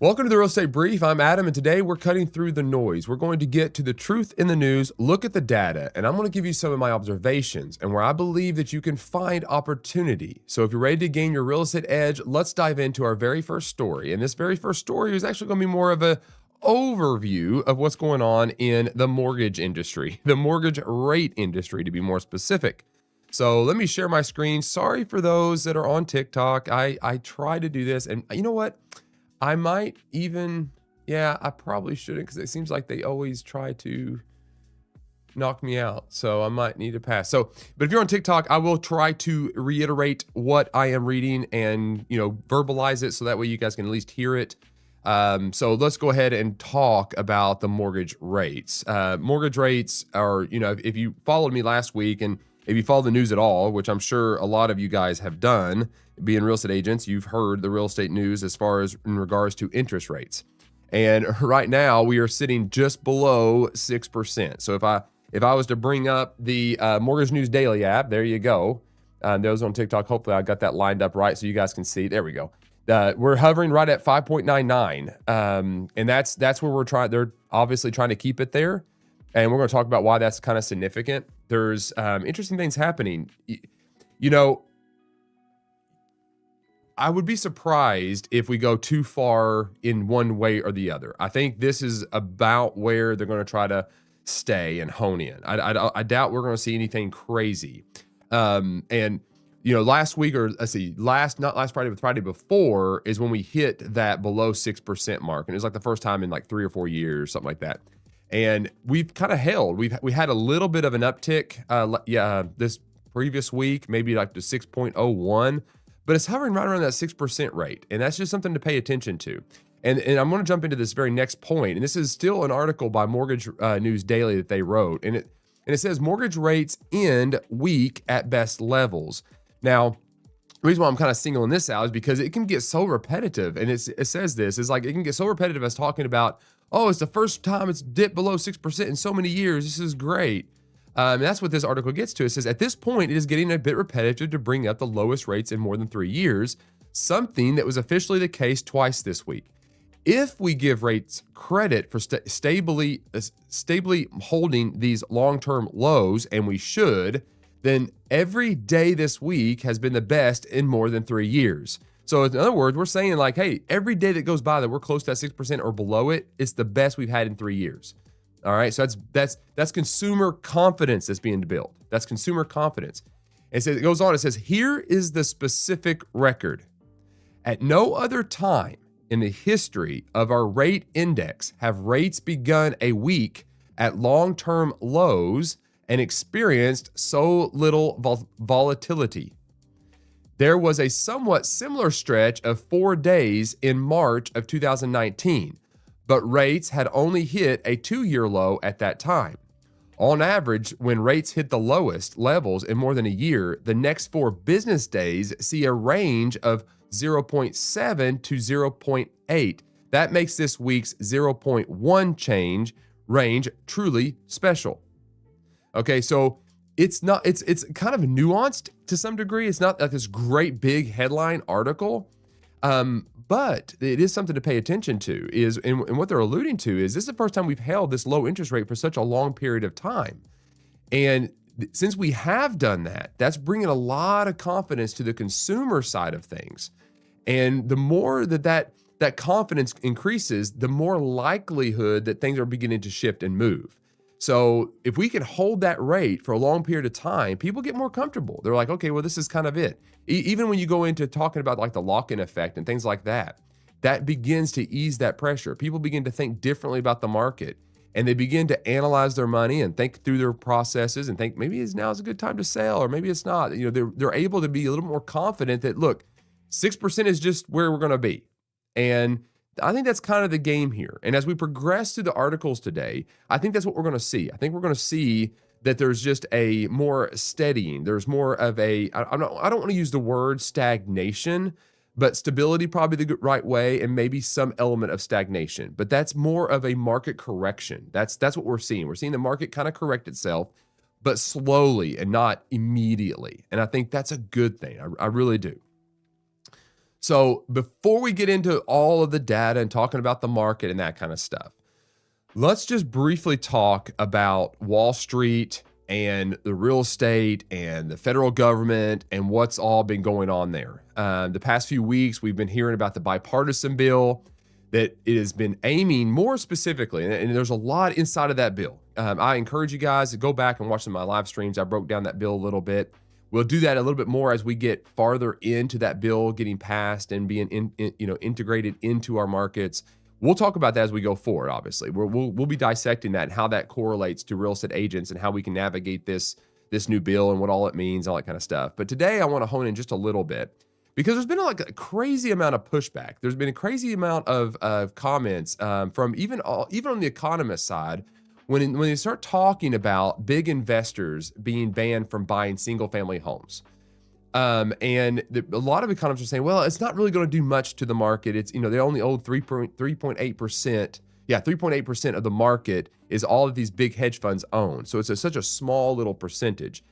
Welcome to the Real Estate Brief. I'm Adam, and today we're cutting through the noise. We're going to get to the truth in the news, look at the data, and I'm going to give you some of my observations and where I believe that you can find opportunity. So if you're ready to gain your real estate edge, let's dive into our very first story. And this very first story is actually going to be more of an overview of what's going on in the mortgage industry, the mortgage rate industry, to be more specific. So let me share my screen. Sorry for those that are on TikTok. I try to do this, and you know what? I might even, I probably shouldn't, because it seems like they always try to knock me out. So I might need to pass. But if you're on TikTok, I will try to reiterate what I am reading and, verbalize it so that way you guys can at least hear it. So let's go ahead and talk about the mortgage rates. Mortgage rates are, if you followed me last week and if you follow the news at all, which I'm sure a lot of you guys have done, being real estate agents, you've heard the real estate news as far as in regards to interest rates. And right now we are sitting just below 6%. So if I was to bring up the Mortgage News Daily app, there you go. Those on TikTok, hopefully I got that lined up right so you guys can see. There we go. We're hovering right at 5.99. And that's where we're trying. They're obviously trying to keep it there. And we're going to talk about why that's kind of significant. There's interesting things happening. I would be surprised if we go too far in one way or the other. I think this is about where they're going to try to stay and hone in. I doubt we're going to see anything crazy. Last week, or let's see, not last Friday, but Friday before is when we hit that below 6% mark. And it was like the first time in like 3 or 4 years, something like that. And we've kind of held. We had a little bit of an uptick this previous week, maybe like to 6.01. But it's hovering right around that 6% rate. And that's just something to pay attention to. And I'm going to jump into this very next point. And this is still an article by Mortgage News Daily that they wrote. And it says mortgage rates end weak at best levels. Now, the reason why I'm kind of singling this out is because it can get so repetitive. And it says this is like it can get so repetitive as talking about, oh, it's the first time it's dipped below 6% in so many years. This is great. And that's what this article gets to. It says, at this point, it is getting a bit repetitive to bring up the lowest rates in more than 3 years, something that was officially the case twice this week. If we give rates credit for stably holding these long-term lows, and we should, then every day this week has been the best in more than 3 years. So in other words, we're saying like, hey, every day that goes by that we're close to that 6% or below it, it's the best we've had in 3 years. All right, so that's consumer confidence that's being built. That's consumer confidence. And so it goes on, it says, here is the specific record. At no other time in the history of our rate index have rates begun a week at long-term lows and experienced so little volatility. There was a somewhat similar stretch of 4 days in March of 2019. But rates had only hit a 2-year low at that time. On average, when rates hit the lowest levels in more than a year, the next 4 business days see a range of 0.7 to 0.8. That makes this week's 0.1 change range truly special. Okay, so it's kind of nuanced to some degree. It's not like this great big headline article. But it is something to pay attention to and what they're alluding to is this is the first time we've held this low interest rate for such a long period of time. And since we have done that, that's bringing a lot of confidence to the consumer side of things. And the more that confidence increases, the more likelihood that things are beginning to shift and move. So if we can hold that rate for a long period of time, people get more comfortable. They're like, okay, well, this is kind of it. Even when you go into talking about like the lock-in effect and things like that, that begins to ease that pressure. People begin to think differently about the market, and they begin to analyze their money and think through their processes and think maybe now is a good time to sell, or maybe it's not. They're able to be a little more confident that, look, 6% is just where we're going to be. And I think that's kind of the game here. And as we progress through the articles today, I think that's what we're going to see. I think we're going to see that there's just a more steadying. There's more of a, I don't want to use the word stagnation, but stability probably the right way, and maybe some element of stagnation. But that's more of a market correction. That's what we're seeing. We're seeing the market kind of correct itself, but slowly and not immediately. And I think that's a good thing. I really do. So before we get into all of the data and talking about the market and that kind of stuff, let's just briefly talk about Wall Street and the real estate and the federal government and what's all been going on there. The past few weeks, we've been hearing about the bipartisan bill that it has been aiming more specifically, and there's a lot inside of that bill. I encourage you guys to go back and watch some of my live streams. I broke down that bill a little bit. We'll do that a little bit more as we get farther into that bill getting passed and being integrated into our markets. We'll talk about that as we go forward. Obviously, we'll be dissecting that and how that correlates to real estate agents and how we can navigate this new bill and what all it means, all that kind of stuff. But today, I want to hone in just a little bit because there's been like a crazy amount of pushback. There's been a crazy amount of comments from even on the Economist side when they start talking about big investors being banned from buying single family homes. A lot of economists are saying, well, it's not really going to do much to the market. It's, they only own 3.8%. Yeah, 3.8% of the market is all of these big hedge funds own. So it's such a small little percentage.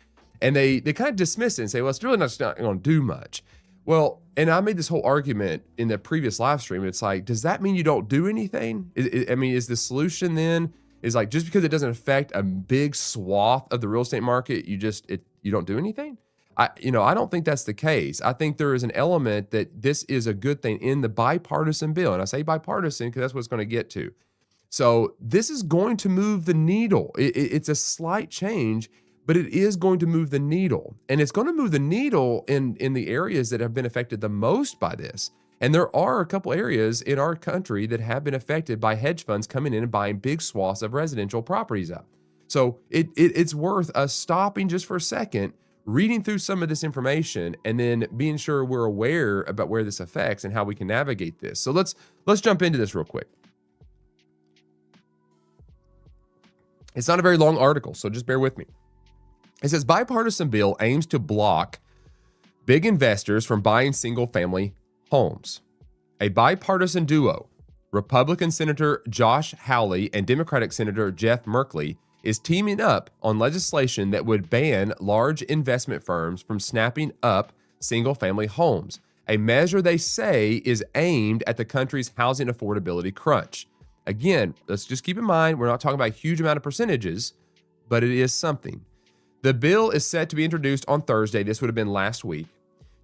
And they kind of dismiss it and say, well, it's really not going to do much. Well, and I made this whole argument in the previous live stream. It's like, does that mean you don't do anything? Is the solution then is like, just because it doesn't affect a big swath of the real estate market, you don't do anything? I don't think that's the case. I think there is an element that this is a good thing in the bipartisan bill. And I say bipartisan because that's what it's going to get to. So this is going to move the needle. It's a slight change, but it is going to move the needle. And it's going to move the needle in the areas that have been affected the most by this. And there are a couple areas in our country that have been affected by hedge funds coming in and buying big swaths of residential properties up. So it's worth us stopping just for a second, reading through some of this information, and then being sure we're aware about where this affects and how we can navigate this. So let's jump into this real quick. It's not a very long article, so just bear with me. It says, bipartisan bill aims to block big investors from buying single-family homes. A bipartisan duo, Republican Senator Josh Hawley and Democratic Senator Jeff Merkley, is teaming up on legislation that would ban large investment firms from snapping up single-family homes, a measure they say is aimed at the country's housing affordability crunch. Again, let's just keep in mind, we're not talking about a huge amount of percentages, but it is something. The bill is set to be introduced on Thursday. This would have been last week,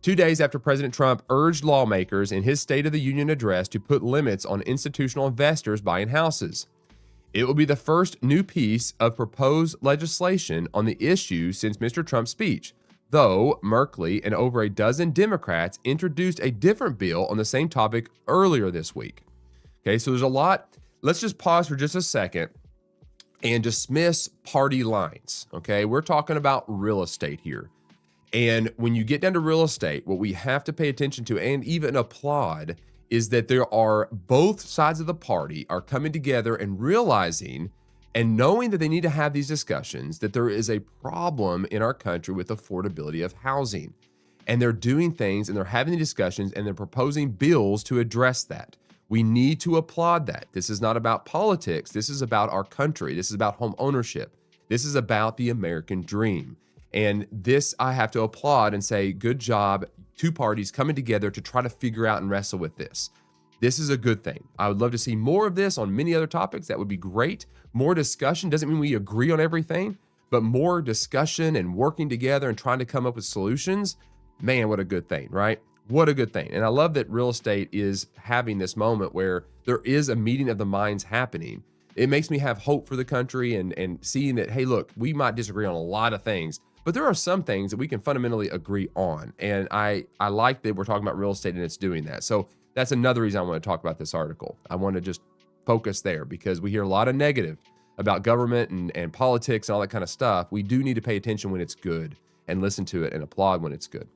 2 days after President Trump urged lawmakers in his State of the Union address to put limits on institutional investors buying houses. It will be the first new piece of proposed legislation on the issue since Mr. Trump's speech, though Merkley and over a dozen Democrats introduced a different bill on the same topic earlier this week. Okay, so there's a lot. Let's just pause for just a second and dismiss party lines. Okay, we're talking about real estate here. And when you get down to real estate, what we have to pay attention to and even applaud is that there are both sides of the party are coming together and realizing and knowing that they need to have these discussions, that there is a problem in our country with affordability of housing. And they're doing things and they're having the discussions and they're proposing bills to address that. We need to applaud that. This is not about politics. This is about our country. This is about home ownership. This is about the American dream. And this I have to applaud and say, good job, two parties coming together to try to figure out and wrestle with this. This is a good thing. I would love to see more of this on many other topics. That would be great. More discussion doesn't mean we agree on everything, but more discussion and working together and trying to come up with solutions. Man, what a good thing, right? What a good thing. And I love that real estate is having this moment where there is a meeting of the minds happening. It makes me have hope for the country and seeing that, hey, look, we might disagree on a lot of things, but there are some things that we can fundamentally agree on. And I like that we're talking about real estate and it's doing that. So that's another reason I want to talk about this article. I want to just focus there because we hear a lot of negative about government and politics and all that kind of stuff. We do need to pay attention when it's good and listen to it and applaud when it's good.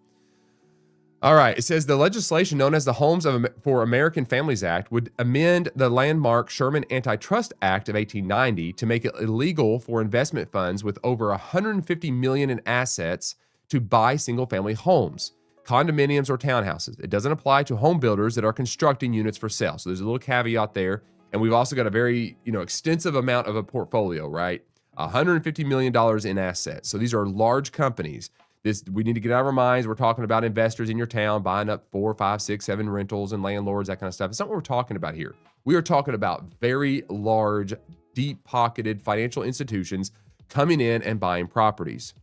All right, it says the legislation known as the Homes for American Families Act would amend the landmark Sherman Antitrust Act of 1890 to make it illegal for investment funds with over $150 million in assets to buy single-family homes, condominiums, or townhouses. It doesn't apply to home builders that are constructing units for sale. So there's a little caveat there. And we've also got a very, extensive amount of a portfolio, right? $150 million in assets. So these are large companies We need to get out of our minds. We're talking about investors in your town buying up 4, 5, 6, 7 rentals and landlords, that kind of stuff. It's not what we're talking about here. We are talking about very large, deep-pocketed financial institutions coming in and buying properties.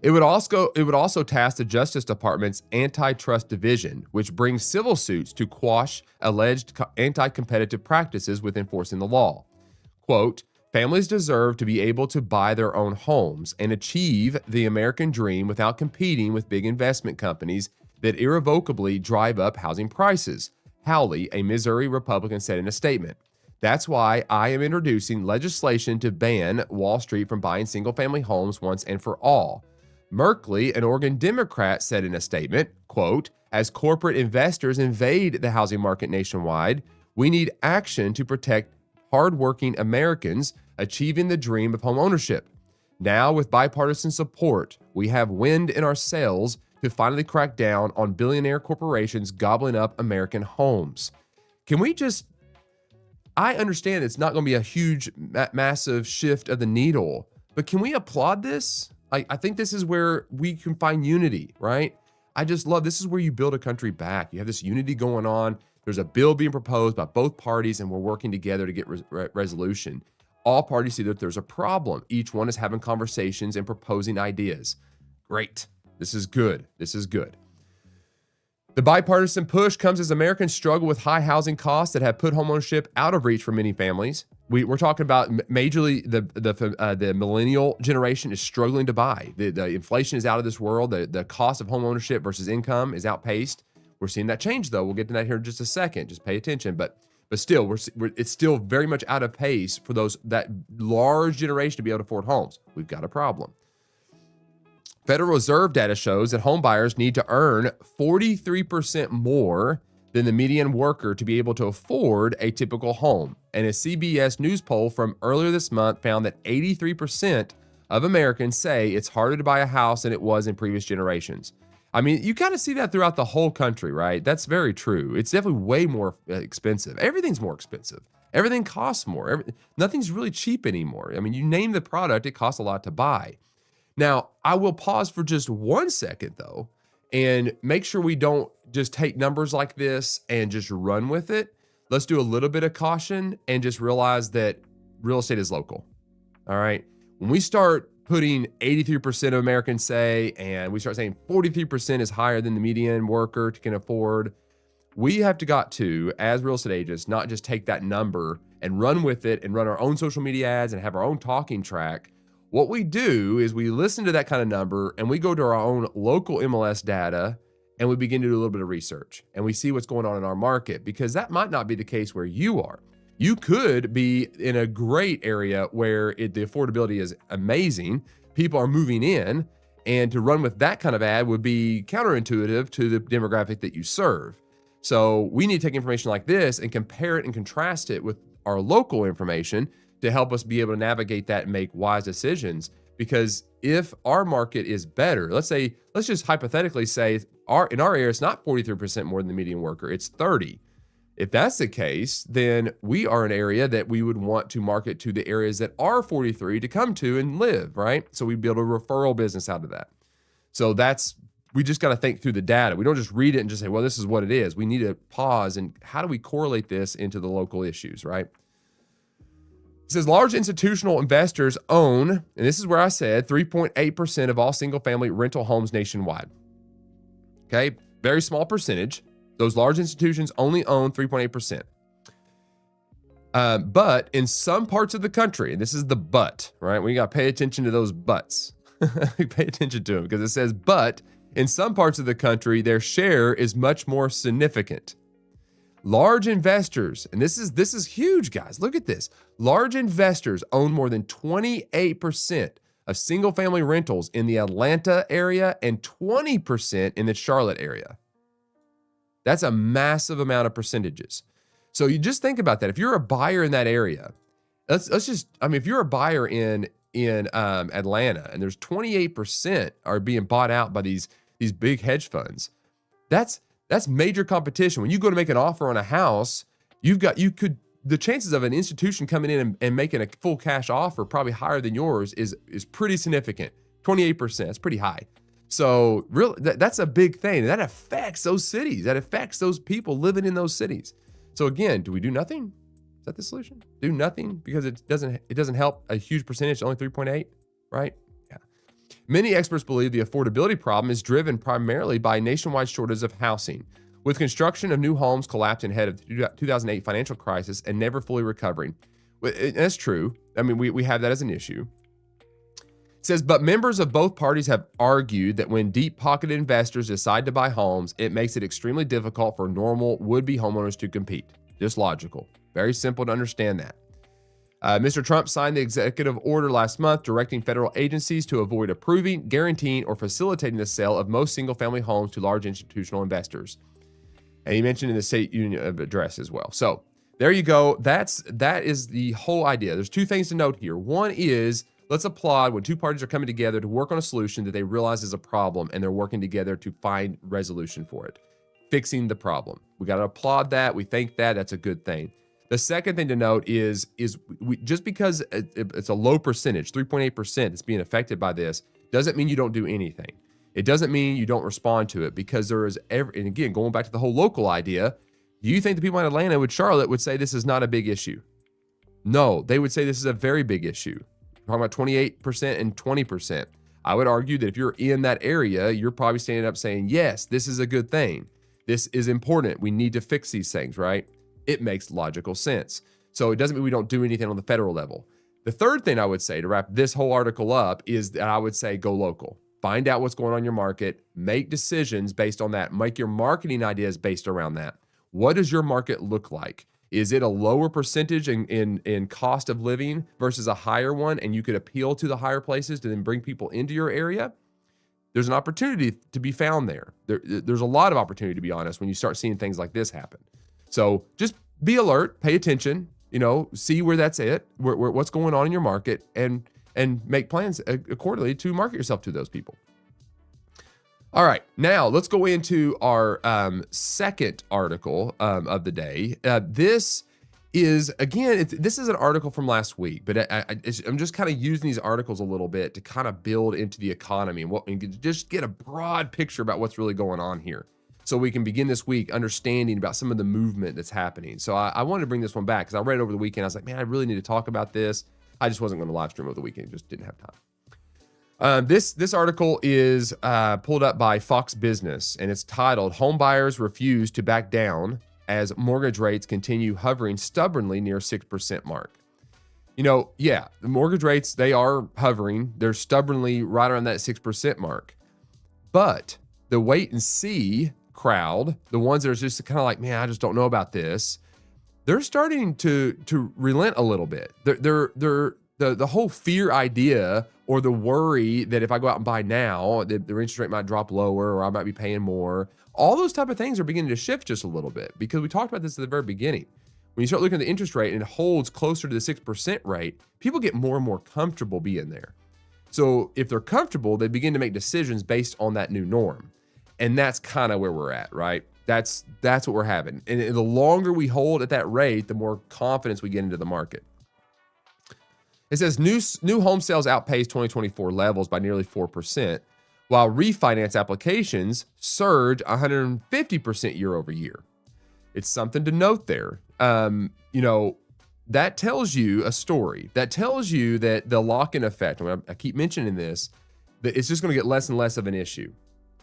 It would also task the Justice Department's Antitrust Division, which brings civil suits to quash alleged anti-competitive practices with enforcing the law. Quote, families deserve to be able to buy their own homes and achieve the American dream without competing with big investment companies that irrevocably drive up housing prices, Howley, a Missouri Republican, said in a statement. That's why I am introducing legislation to ban Wall Street from buying single-family homes once and for all. Merkley, an Oregon Democrat, said in a statement, quote, as corporate investors invade the housing market nationwide, we need action to protect hardworking Americans achieving the dream of home ownership. Now, with bipartisan support, we have wind in our sails to finally crack down on billionaire corporations gobbling up American homes. Can we just, I understand it's not going to be a huge, massive shift of the needle, but can we applaud this? I think this is where we can find unity, right? I just love, this is where you build a country back. You have this unity going on. There's a bill being proposed by both parties, and we're working together to get resolution. All parties see that there's a problem. Each one is having conversations and proposing ideas. Great. This is good. This is good. The bipartisan push comes as Americans struggle with high housing costs that have put homeownership out of reach for many families. We're talking about majorly the millennial generation is struggling to buy. The inflation is out of this world. The cost of homeownership versus income is outpaced. We're seeing that change, though. We'll get to that here in just a second. Just pay attention. But still, it's still very much out of pace for that large generation to be able to afford homes. We've got a problem. Federal Reserve data shows that home buyers need to earn 43% more than the median worker to be able to afford a typical home. And a CBS News poll from earlier this month found that 83% of Americans say it's harder to buy a house than it was in previous generations. I mean, you kind of see that throughout the whole country, right? That's very true. It's definitely way more expensive. Everything's more expensive. Everything costs more. Nothing's really cheap anymore. I mean, you name the product, it costs a lot to buy. Now, I will pause for just 1 second, though, and make sure we don't just take numbers like this and just run with it. Let's do a little bit of caution and just realize that real estate is local. All right. When we start putting 83% of Americans say, and we start saying 43% is higher than the median worker can afford, we have got to, as real estate agents, not just take that number and run with it and run our own social media ads and have our own talking track. What we do is we listen to that kind of number and we go to our own local MLS data and we begin to do a little bit of research and we see what's going on in our market, because that might not be the case where you are. You could be in a great area where the affordability is amazing. People are moving in, and to run with that kind of ad would be counterintuitive to the demographic that you serve. So we need to take information like this and compare it and contrast it with our local information to help us be able to navigate that and make wise decisions. Because if our market is better, let's just hypothetically say in our area, it's not 43% more than the median worker, it's 30. If that's the case, then we are an area that we would want to market to the areas that are 43 to come to and live, right? So we build a referral business out of that. So we just got to think through the data. We don't just read it and just say, well, this is what it is. We need to pause and how do we correlate this into the local issues, right? It says large institutional investors own, and this is where I said 3.8% of all single-family rental homes nationwide. Okay, very small percentage. Those large institutions only own 3.8%. But in some parts of the country, and this is the but, right? We got to pay attention to those buts. Pay attention to them because it says, but in some parts of the country, their share is much more significant. Large investors, and this is huge, guys. Look at this. Large investors own more than 28% of single-family rentals in the Atlanta area and 20% in the Charlotte area. That's a massive amount of percentages. So you just think about that. If you're a buyer in that area, if you're a buyer in Atlanta and there's 28% are being bought out by these big hedge funds, that's major competition. When you go to make an offer on a house, the chances of an institution coming in and making a full cash offer probably higher than yours is pretty significant. 28%. That's pretty high. So really, that's a big thing. That affects those cities. That affects those people living in those cities. So again, do we do nothing? Is that the solution? Do nothing because it doesn't help a huge percentage, only 3.8, right? Yeah. Many experts believe the affordability problem is driven primarily by nationwide shortage of housing, with construction of new homes collapsing ahead of the 2008 financial crisis and never fully recovering. That's true. I mean, we have that as an issue. It says, but members of both parties have argued that when deep-pocketed investors decide to buy homes, it makes it extremely difficult for normal would-be homeowners to compete. Just logical. Very simple to understand that. Mr. Trump signed the executive order last month directing federal agencies to avoid approving, guaranteeing, or facilitating the sale of most single-family homes to large institutional investors. And he mentioned in the State Union address as well. So there you go. That is the whole idea. There's two things to note here. One is, let's applaud when two parties are coming together to work on a solution that they realize is a problem, and they're working together to find resolution for it, fixing the problem. We got to applaud that. We thank that. That's a good thing. The second thing to note is just because it's a low percentage, 3.8% that's being affected by this, doesn't mean you don't do anything. It doesn't mean you don't respond to it, because there is and again, going back to the whole local idea, do you think the people in Atlanta with Charlotte would say this is not a big issue? No, they would say this is a very big issue. We're talking about 28% and 20%. I would argue that if you're in that area, you're probably standing up saying, yes, this is a good thing. This is important. We need to fix these things, right? It makes logical sense. So it doesn't mean we don't do anything on the federal level. The third thing I would say to wrap this whole article up is that I would say go local. Find out what's going on in your market. Make decisions based on that. Make your marketing ideas based around that. What does your market look like? Is it a lower percentage in cost of living versus a higher one, and you could appeal to the higher places to then bring people into your area? There's an opportunity to be found there. There's a lot of opportunity, to be honest, when you start seeing things like this happen. So just be alert, pay attention, see where that's at, what's going on in your market, and make plans accordingly to market yourself to those people. All right, now let's go into our second article of the day. This is, again, this is an article from last week, but I'm just kind of using these articles a little bit to kind of build into the economy and just get a broad picture about what's really going on here, so we can begin this week understanding about some of the movement that's happening. So I wanted to bring this one back because I read it over the weekend. I was like, man, I really need to talk about this. I just wasn't going to live stream over the weekend. Just didn't have time. This article is pulled up by Fox Business, and it's titled, "Home Buyers Refuse to Back Down as Mortgage Rates Continue Hovering Stubbornly Near 6% Mark." The mortgage rates, they are hovering. They're stubbornly right around that 6% mark. But the wait and see crowd, the ones that are just kind of like, man, I just don't know about this, they're starting to relent a little bit. The whole fear idea, or the worry that if I go out and buy now, the interest rate might drop lower, or I might be paying more. All those type of things are beginning to shift just a little bit, because we talked about this at the very beginning. When you start looking at the interest rate and it holds closer to the 6% rate, people get more and more comfortable being there. So if they're comfortable, they begin to make decisions based on that new norm. And that's kind of where we're at, right? That's what we're having. And the longer we hold at that rate, the more confidence we get into the market. It says new home sales outpaced 2024 levels by nearly 4%, while refinance applications surge 150% year over year. It's something to note there. That tells you a story. That tells you that the lock-in effect, I keep mentioning this, that it's just going to get less and less of an issue,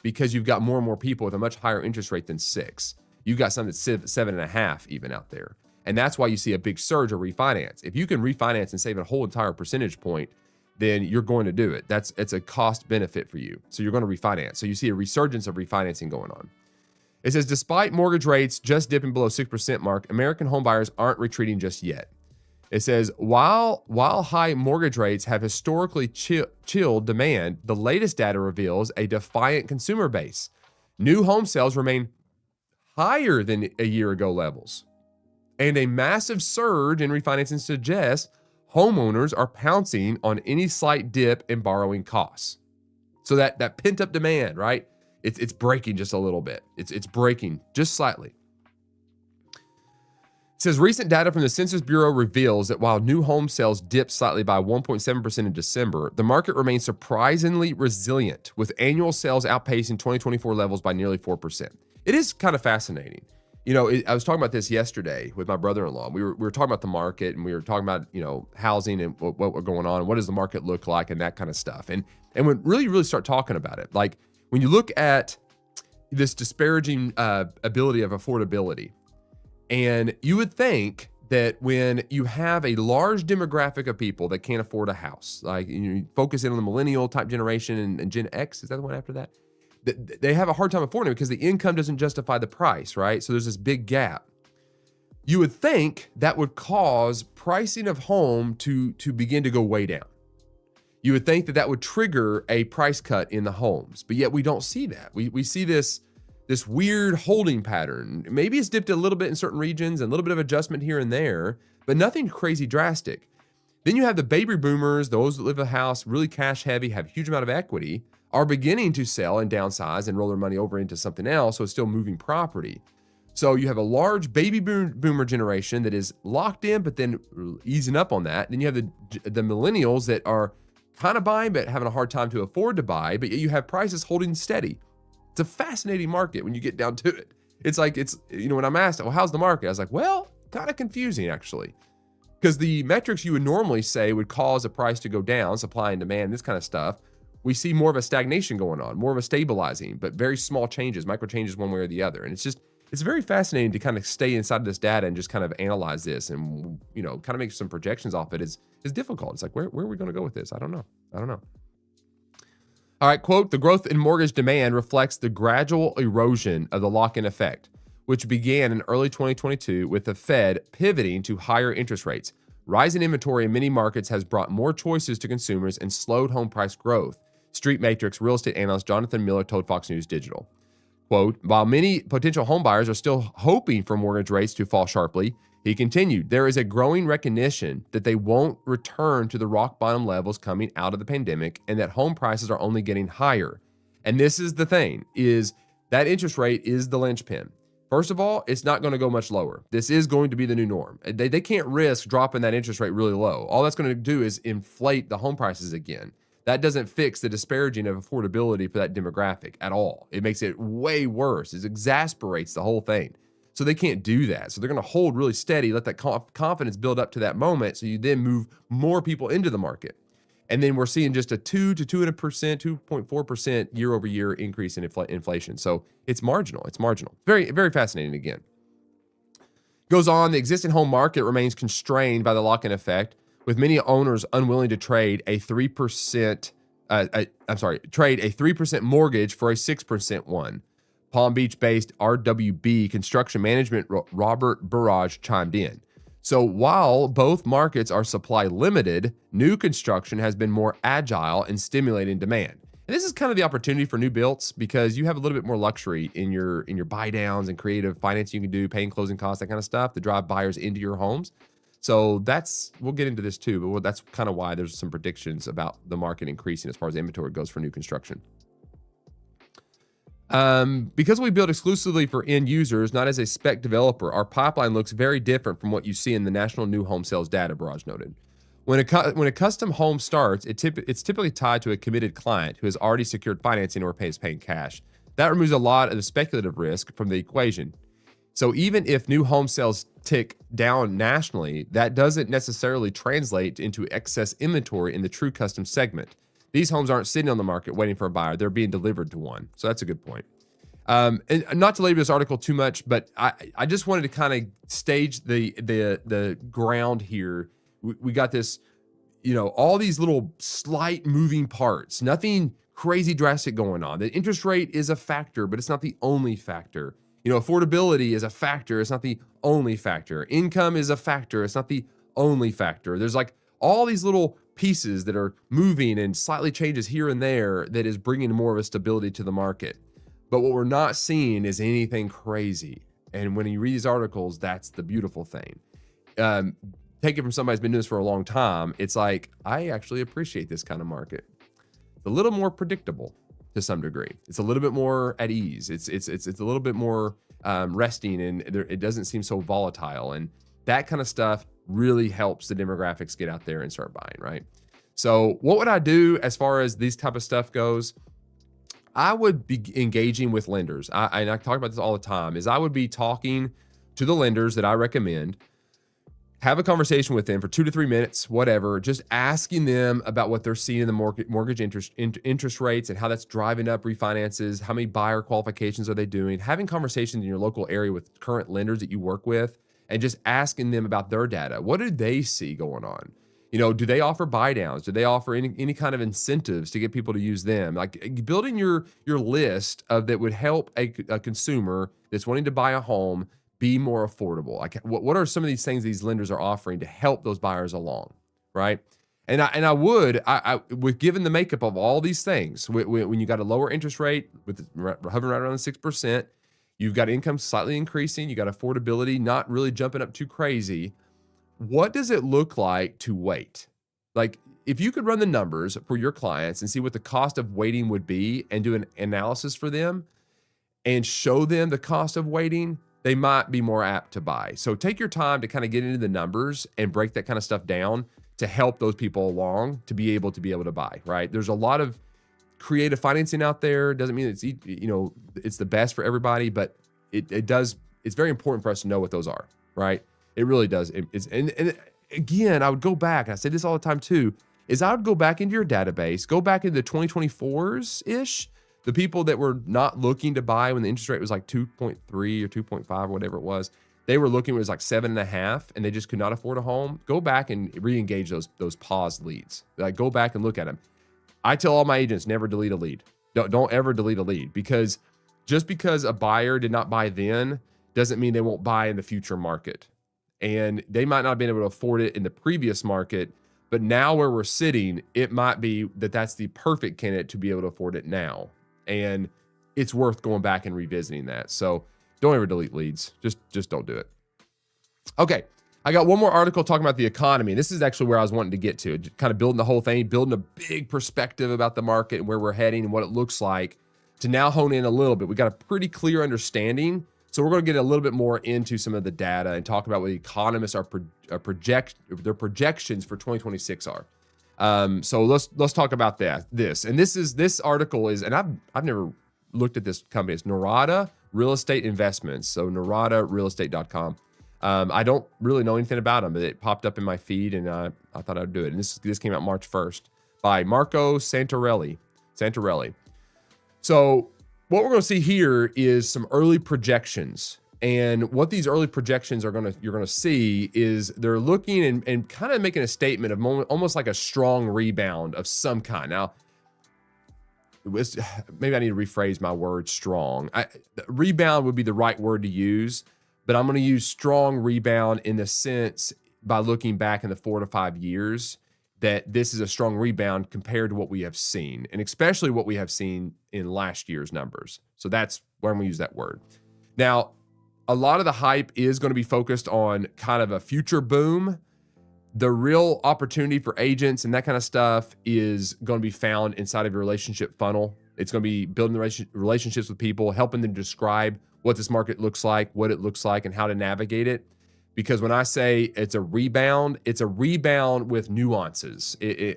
because you've got more and more people with a much higher interest rate than 6. You've got some that's 7.5 even out there. And that's why you see a big surge of refinance. If you can refinance and save a whole entire percentage point, then you're going to do it. It's a cost benefit for you. So you're going to refinance. So you see a resurgence of refinancing going on. It says, despite mortgage rates just dipping below 6% mark, American home buyers aren't retreating just yet. It says, while high mortgage rates have historically chilled demand, the latest data reveals a defiant consumer base. New home sales remain higher than a year ago levels, and a massive surge in refinancing suggests homeowners are pouncing on any slight dip in borrowing costs. So that pent-up demand, right? It's breaking just a little bit. It's breaking just slightly. It says recent data from the Census Bureau reveals that while new home sales dipped slightly by 1.7% in December, the market remains surprisingly resilient, with annual sales outpacing 2024 levels by nearly 4%. It is kind of fascinating. I was talking about this yesterday with my brother-in-law. We were talking about the market, and we were talking about, housing and what was going on, and what does the market look like, and that kind of stuff. And we really start talking about it. Like when you look at this disparaging ability of affordability, and you would think that when you have a large demographic of people that can't afford a house, like you focus in on the millennial type generation and Gen X, is that the one after that? They have a hard time affording it because the income doesn't justify the price, right? So there's this big gap. You would think that would cause pricing of home to begin to go way down. You would think that would trigger a price cut in the homes, but yet we don't see that. We see this weird holding pattern. Maybe it's dipped a little bit in certain regions and a little bit of adjustment here and there, but nothing crazy drastic. Then you have the baby boomers, those that live in a house, really cash heavy, have a huge amount of equity, are beginning to sell and downsize and roll their money over into something else, so it's still moving property. So you have a large baby boomer generation that is locked in, but then easing up on that. Then you have the millennials that are kind of buying, but having a hard time to afford to buy, but yet you have prices holding steady. It's a fascinating market when you get down to it. It's like, when I'm asked, well, how's the market? I was like, well, kind of confusing actually. Because the metrics you would normally say would cause a price to go down, supply and demand, this kind of stuff, we see more of a stagnation going on, more of a stabilizing, but very small changes, micro changes one way or the other. And it's very fascinating to kind of stay inside of this data and just kind of analyze this and, kind of make some projections off it is difficult. It's like, where are we going to go with this? I don't know. All right, quote, the growth in mortgage demand reflects the gradual erosion of the lock-in effect, which began in early 2022 with the Fed pivoting to higher interest rates. Rising inventory in many markets has brought more choices to consumers and slowed home price growth. Street Matrix real estate analyst Jonathan Miller told Fox News Digital. Quote, while many potential homebuyers are still hoping for mortgage rates to fall sharply, he continued, there is a growing recognition that they won't return to the rock bottom levels coming out of the pandemic and that home prices are only getting higher. And this is the thing, is that interest rate is the linchpin. First of all, it's not going to go much lower. This is going to be the new norm. They can't risk dropping that interest rate really low. All that's going to do is inflate the home prices again. That doesn't fix the disparaging of affordability for that demographic at all. It makes it way worse. It exasperates the whole thing. So they can't do that. So they're going to hold really steady, let that confidence build up to that moment. So you then move more people into the market. And then we're seeing just a 2.4% year over year increase in inflation. So it's marginal. It's marginal. Very, very fascinating again. Goes on, the existing home market remains constrained by the lock-in effect, with many owners unwilling to trade a 3% mortgage for a 6% one. Palm Beach-based RWB construction management Robert Brokerage chimed in. So while both markets are supply limited, new construction has been more agile and stimulating demand. And this is kind of the opportunity for new builds because you have a little bit more luxury in your buy downs and creative financing you can do, paying closing costs, that kind of stuff to drive buyers into your homes. So we'll get into this too, but that's kind of why there's some predictions about the market increasing as far as inventory goes for new construction. Because we build exclusively for end users, not as a spec developer, our pipeline looks very different from what you see in the national new home sales data, Brokerage noted. When a custom home starts, it's typically tied to a committed client who has already secured financing or is paying cash. That removes a lot of the speculative risk from the equation. So even if new home sales tick down nationally, that doesn't necessarily translate into excess inventory in the true custom segment. These homes aren't sitting on the market waiting for a buyer. They're being delivered to one. So that's a good point. And not to labor this article too much, but I just wanted to kind of stage the ground here. We got this, all these little slight moving parts, nothing crazy drastic going on. The interest rate is a factor, but it's not the only factor. Affordability is a factor. It's not the only factor. Income is a factor. It's not the only factor. There's like all these little pieces that are moving and slightly changes here and there that is bringing more of a stability to the market. But what we're not seeing is anything crazy. And when you read these articles, that's the beautiful thing. Take it from somebody who's been doing this for a long time. It's like, I actually appreciate this kind of market. It's a little more predictable to some degree. It's a little bit more at ease. It's a little bit more resting, and it doesn't seem so volatile. And That kind of stuff really helps the demographics get out there and start buying, right? So what would I do as far as these type of stuff goes? I would be engaging with lenders. And I talk about this all the time, is I would be talking to the lenders that I recommend, have a conversation with them for 2 to 3 minutes, whatever, just asking them about what they're seeing in the mortgage interest rates and how that's driving up refinances, how many buyer qualifications are they doing, having conversations in your local area with current lenders that you work with, and just asking them about their data. What do they see going on? Do they offer buy downs? Do they offer any kind of incentives to get people to use them? Like building your list of that would help a consumer that's wanting to buy a home be more affordable. Like what are some of these things these lenders are offering to help those buyers along, right? And I would with given the makeup of all these things, when you got a lower interest rate with hovering right around 6%, you've got income slightly increasing, you got affordability not really jumping up too crazy. What does it look like to wait? Like if you could run the numbers for your clients and see what the cost of waiting would be and do an analysis for them and show them the cost of waiting, they might be more apt to buy. So take your time to kind of get into the numbers and break that kind of stuff down to help those people along to be able to buy, right? There's a lot of creative financing out there. Doesn't mean it's the best for everybody, but it's very important for us to know what those are, right? It really does. And again, I would go back, and I say this all the time too, is I would go back into your database, go back into the 2024s-ish, the people that were not looking to buy when the interest rate was like 2.3 or 2.5 or whatever it was. They were looking, it was like 7.5, and they just could not afford a home. Go back and re-engage those paused leads. Like go back and look at them. I tell all my agents, never delete a lead. Don't ever delete a lead, because just because a buyer did not buy then doesn't mean they won't buy in the future market. And they might not have been able to afford it in the previous market, but now where we're sitting, it might be that's the perfect candidate to be able to afford it now. And it's worth going back and revisiting that. So don't ever delete leads. Just don't do it. Okay. I got one more article talking about the economy. This is actually where I was wanting to get to, kind of building the whole thing, building a big perspective about the market and where we're heading and what it looks like, to now hone in a little bit. We got a pretty clear understanding. So we're going to get a little bit more into some of the data and talk about what the economists their projections for 2026 are. So let's talk about this. And this article is, and I've never looked at this company. It's Norada Real Estate Investments. So noradarealestate.com. I don't really know anything about them, but it popped up in my feed, and I thought I'd do it. And this came out March 1st by Marco Santarelli. So what we're going to see here is some early projections. And what these early projections you're going to see is they're looking and kind of making a statement of almost like a strong rebound of some kind. Now, maybe I need to rephrase my word strong. Rebound would be the right word to use, but I'm going to use strong rebound in the sense by looking back in the 4 to 5 years that this is a strong rebound compared to what we have seen, and especially what we have seen in last year's numbers. So that's where I'm going to use that word. Now, a lot of the hype is going to be focused on kind of a future boom. The real opportunity for agents and that kind of stuff is going to be found inside of your relationship funnel. It's going to be building the relationships with people, helping them describe what this market looks like, what it looks like, and how to navigate it. Because when I say it's a rebound with nuances.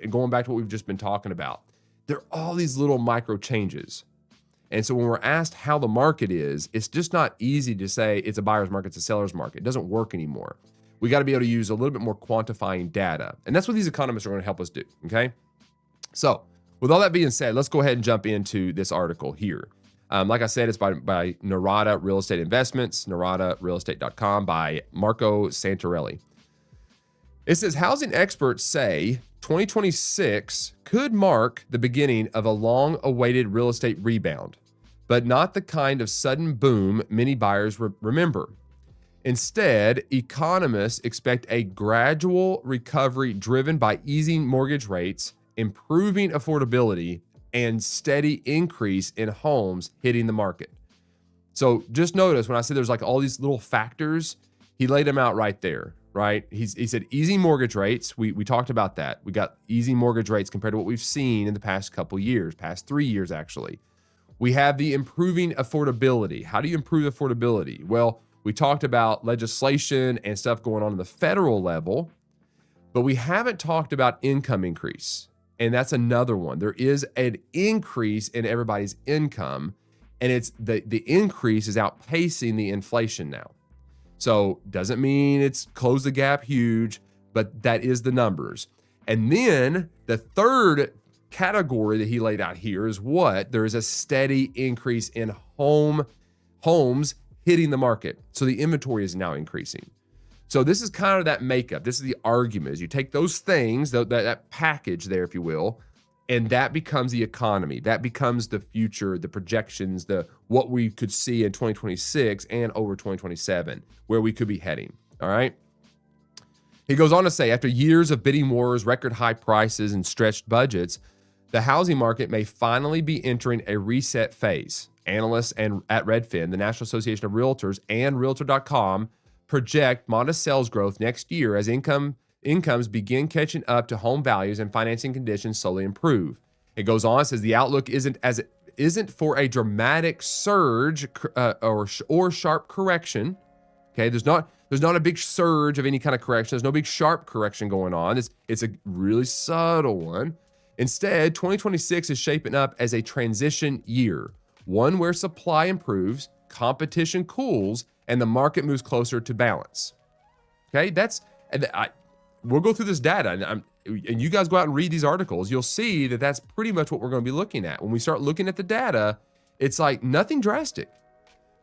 Going back to what we've just been talking about, there are all these little micro changes. And so when we're asked how the market is, it's just not easy to say it's a buyer's market, it's a seller's market. It doesn't work anymore. We got to be able to use a little bit more quantifying data. And that's what these economists are going to help us do, okay? So with all that being said, let's go ahead and jump into this article here. Like I said, it's by Norada Real Estate Investments, noradarealestate.com, by Marco Santarelli. It says, housing experts say 2026 could mark the beginning of a long-awaited real estate rebound, but not the kind of sudden boom many buyers remember. Instead, economists expect a gradual recovery driven by easing mortgage rates, improving affordability, and steady increase in homes hitting the market. So just notice when I say there's like all these little factors, he laid them out right there, right? He said easing mortgage rates. We talked about that. We got easing mortgage rates compared to what we've seen in the past couple years, past 3 years actually. We have the improving affordability. How do you improve affordability? Well, We talked about legislation and stuff going on the federal level, but we haven't talked about income increase. And that's another one. There is an increase in everybody's income, and it's the increase is outpacing the inflation now. So doesn't mean it's closed the gap huge, but that is the numbers. And then the third category that he laid out here is what? There is a steady increase in homes hitting the market. So the inventory is now increasing. So this is kind of that makeup. This is the argument. Is you take those things, that package there, if you will, and that becomes the economy. That becomes the future, the projections, what we could see in 2026 and over 2027, where we could be heading. All right. He goes on to say, after years of bidding wars, record high prices, and stretched budgets, the housing market may finally be entering a reset phase. Analysts at Redfin, the National Association of Realtors, and Realtor.com project modest sales growth next year as incomes begin catching up to home values and financing conditions slowly improve. It goes on, says the outlook isn't for a dramatic surge or sharp correction. Okay, there's not a big surge of any kind of correction. There's no big sharp correction going on. It's a really subtle one. Instead, 2026 is shaping up as a transition year, one where supply improves, competition cools, and the market moves closer to balance. Okay, we'll go through this data, and you guys go out and read these articles. You'll see that that's pretty much what we're going to be looking at. When we start looking at the data, it's like nothing drastic.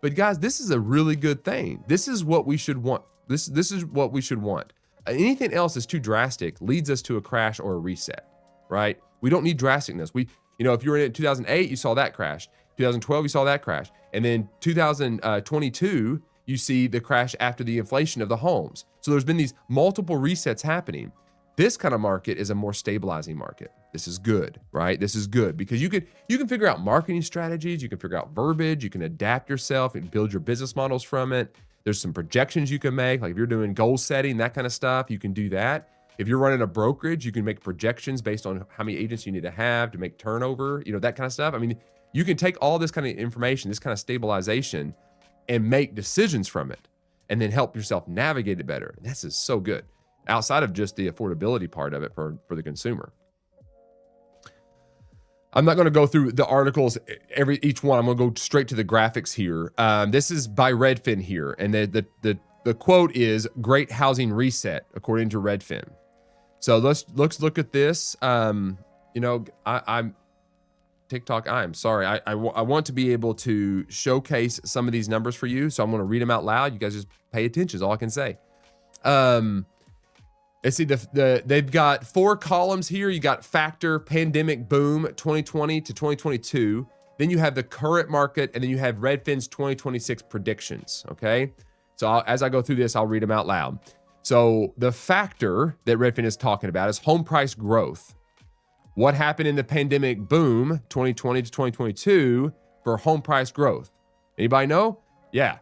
But guys, this is a really good thing. This is what we should want. This is what we should want. Anything else that's too drastic leads us to a crash or a reset, right? We don't need drasticness. If you were in 2008, you saw that crash. 2012, you saw that crash. And then 2022, you see the crash after the inflation of the homes. So there's been these multiple resets happening. This kind of market is a more stabilizing market. This is good, right? This is good because you can figure out marketing strategies, you can figure out verbiage, you can adapt yourself and build your business models from it. There's some projections you can make, like if you're doing goal setting, that kind of stuff, you can do that. If you're running a brokerage, you can make projections based on how many agents you need to make turnover, that kind of stuff. I mean, you can take all this kind of information, this kind of stabilization, and make decisions from it, and then help yourself navigate it better. This is so good, outside of just the affordability part of it for the consumer. I'm not going to go through the articles, each one. I'm going to go straight to the graphics here. This is by Redfin here, and the quote is "Great housing reset," according to Redfin. So let's look at this. I'm TikTok. I'm sorry. I want to be able to showcase some of these numbers for you, so I'm going to read them out loud. You guys just pay attention. Is all I can say. Let's see, they've got 4 columns here. You got factor, pandemic boom, 2020 to 2022. Then you have the current market, and then you have Redfin's 2026 predictions, okay? So as I go through this, I'll read them out loud. So the factor that Redfin is talking about is home price growth. What happened in the pandemic boom, 2020 to 2022, for home price growth? Anybody know? Yeah,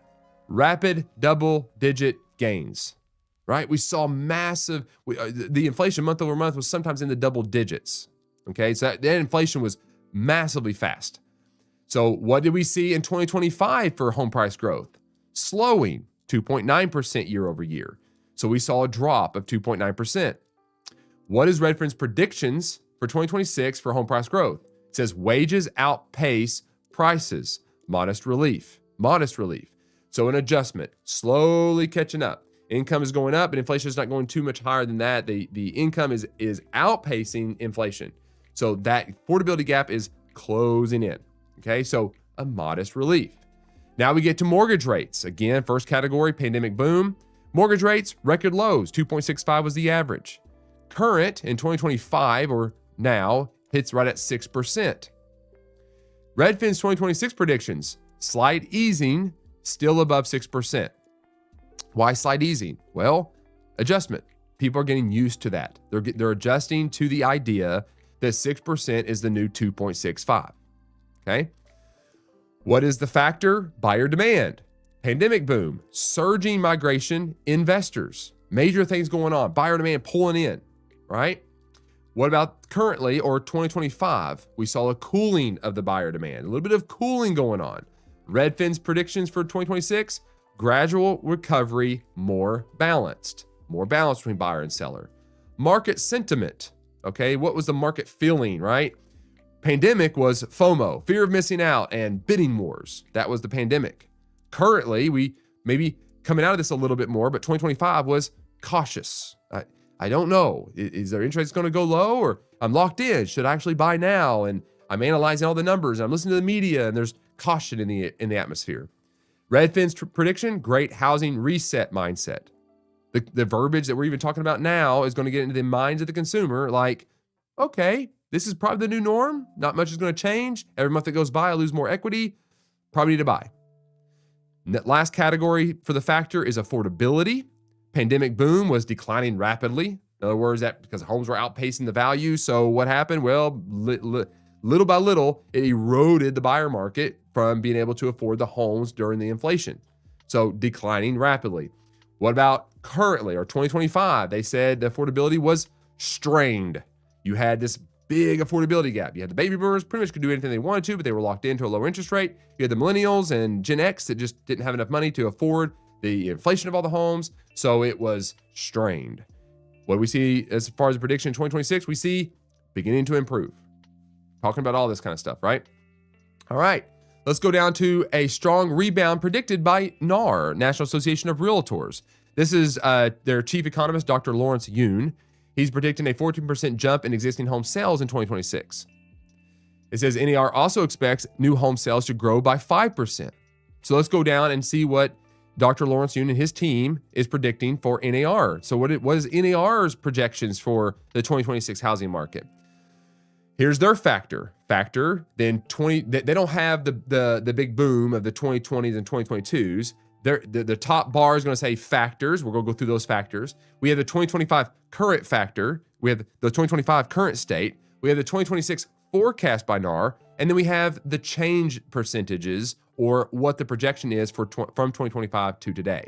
rapid double-digit gains. Right? We saw massive, the inflation month over month was sometimes in the double digits. Okay, so that inflation was massively fast. So what did we see in 2025 for home price growth? Slowing, 2.9% year over year. So we saw a drop of 2.9%. What is Redfin's predictions for 2026 for home price growth? It says wages outpace prices, modest relief. So an adjustment, slowly catching up. Income is going up, and inflation is not going too much higher than that. The income is outpacing inflation. So that affordability gap is closing in. Okay, so a modest relief. Now we get to mortgage rates. Again, first category, pandemic boom. Mortgage rates, record lows, 2.65 was the average. Current in 2025 or now hits right at 6%. Redfin's 2026 predictions, slight easing, still above 6%. Why slight easing? Well, adjustment. People are getting used to that. They're adjusting to the idea that 6% is the new 2.65. Okay. What is the factor? Buyer demand. Pandemic boom. Surging migration. Investors. Major things going on. Buyer demand pulling in. Right? What about currently or 2025? We saw a cooling of the buyer demand. A little bit of cooling going on. Redfin's predictions for 2026. Gradual recovery, more balanced between buyer and seller. Market sentiment, okay? What was the market feeling, right? Pandemic was FOMO, fear of missing out, and bidding wars. That was the pandemic. Currently, we maybe coming out of this a little bit more, but 2025 was cautious. I don't know. Is their interest going to go low, or I'm locked in? Should I actually buy now? And I'm analyzing all the numbers, and I'm listening to the media, and there's caution in the atmosphere. Redfin's prediction, great housing reset mindset. The verbiage that we're even talking about now is going to get into the minds of the consumer like, okay, this is probably the new norm. Not much is going to change. Every month that goes by, I lose more equity. Probably need to buy. Last category for the factor is affordability. Pandemic boom was declining rapidly. In other words, that because homes were outpacing the value. So what happened? Well, little by little, it eroded the buyer market from being able to afford the homes during the inflation. So declining rapidly. What about currently or 2025? They said the affordability was strained. You had this big affordability gap. You had the baby boomers pretty much could do anything they wanted to, but they were locked into a lower interest rate. You had the millennials and Gen X that just didn't have enough money to afford the inflation of all the homes. So it was strained. What do we see as far as the prediction in 2026? We see beginning to improve. Talking about all this kind of stuff, right? All right, let's go down to a strong rebound predicted by NAR, National Association of Realtors. This is their chief economist, Dr. Lawrence Yun. He's predicting a 14% jump in existing home sales in 2026. It says NAR also expects new home sales to grow by 5%. So let's go down and see what Dr. Lawrence Yun and his team is predicting for NAR. So what is NAR's projections for the 2026 housing market? Here's their factor. Then they don't have the big boom of the 2020s and 2022s. The top bar is going to say factors. We're going to go through those factors. We have the 2025 current factor. We have the 2025 current state. We have the 2026 forecast by NAR. And then we have the change percentages or what the projection is from 2025 to today.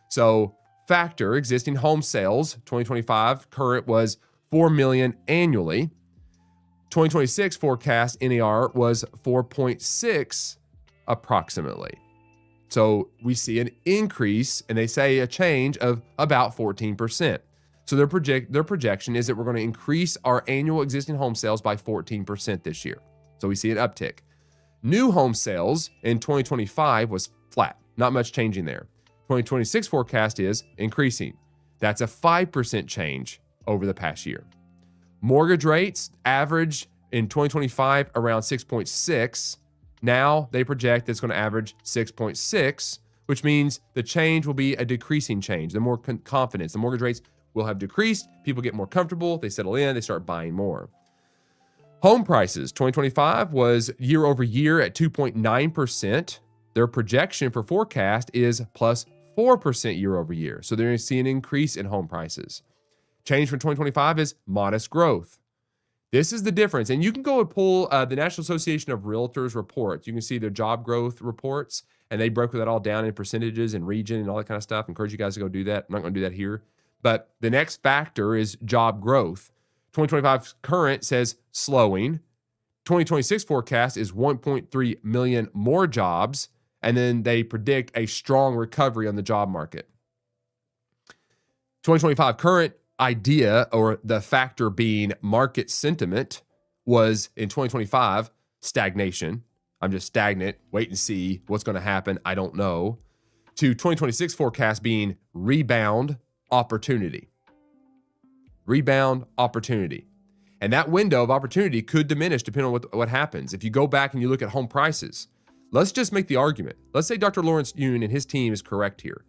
So factor, existing home sales, 2025 current was 4 million annually. 2026 forecast NAR was 4.6 approximately. So we see an increase, and they say a change of about 14%. So their projection is that we're going to increase our annual existing home sales by 14% this year. So we see an uptick. New home sales in 2025 was flat, not much changing there. 2026 forecast is increasing. That's a 5% change over the past year. Mortgage rates average in 2025 around 6.6. Now they project it's going to average 6.6, which means the change will be a decreasing change. The more confidence, the mortgage rates will have decreased. People get more comfortable. They settle in. They start buying more. Home prices, 2025 was year over year at 2.9%. Their projection for forecast is plus 4% year over year. So they're going to see an increase in home prices. Change from 2025 is modest growth. This is the difference. And you can go and pull the National Association of Realtors reports. You can see their job growth reports, and they broke that all down in percentages and region and all that kind of stuff. I encourage you guys to go do that. I'm not going to do that here. But the next factor is job growth. 2025 current says slowing. 2026 forecast is 1.3 million more jobs. And then they predict a strong recovery on the job market. 2025 current idea, or the factor being market sentiment, was in 2025 stagnation. I'm just stagnant, wait and see what's going to happen. I don't know. To 2026 forecast being rebound opportunity. Rebound opportunity. And that window of opportunity could diminish depending on what happens. If you go back and you look at home prices, let's just make the argument. Let's say Dr. Lawrence Yun and his team is correct here.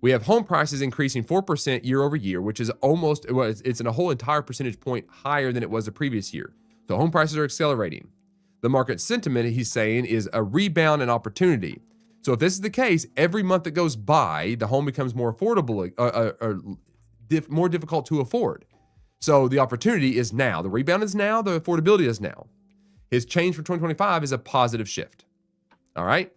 We have home prices increasing 4% year over year, which is almost, it's in a whole entire percentage point higher than it was the previous year. So home prices are accelerating. The market sentiment, he's saying, is a rebound and opportunity. So if this is the case, every month that goes by, the home becomes more affordable, more difficult to afford. So the opportunity is now. The rebound is now. The affordability is now. His change for 2025 is a positive shift. All right.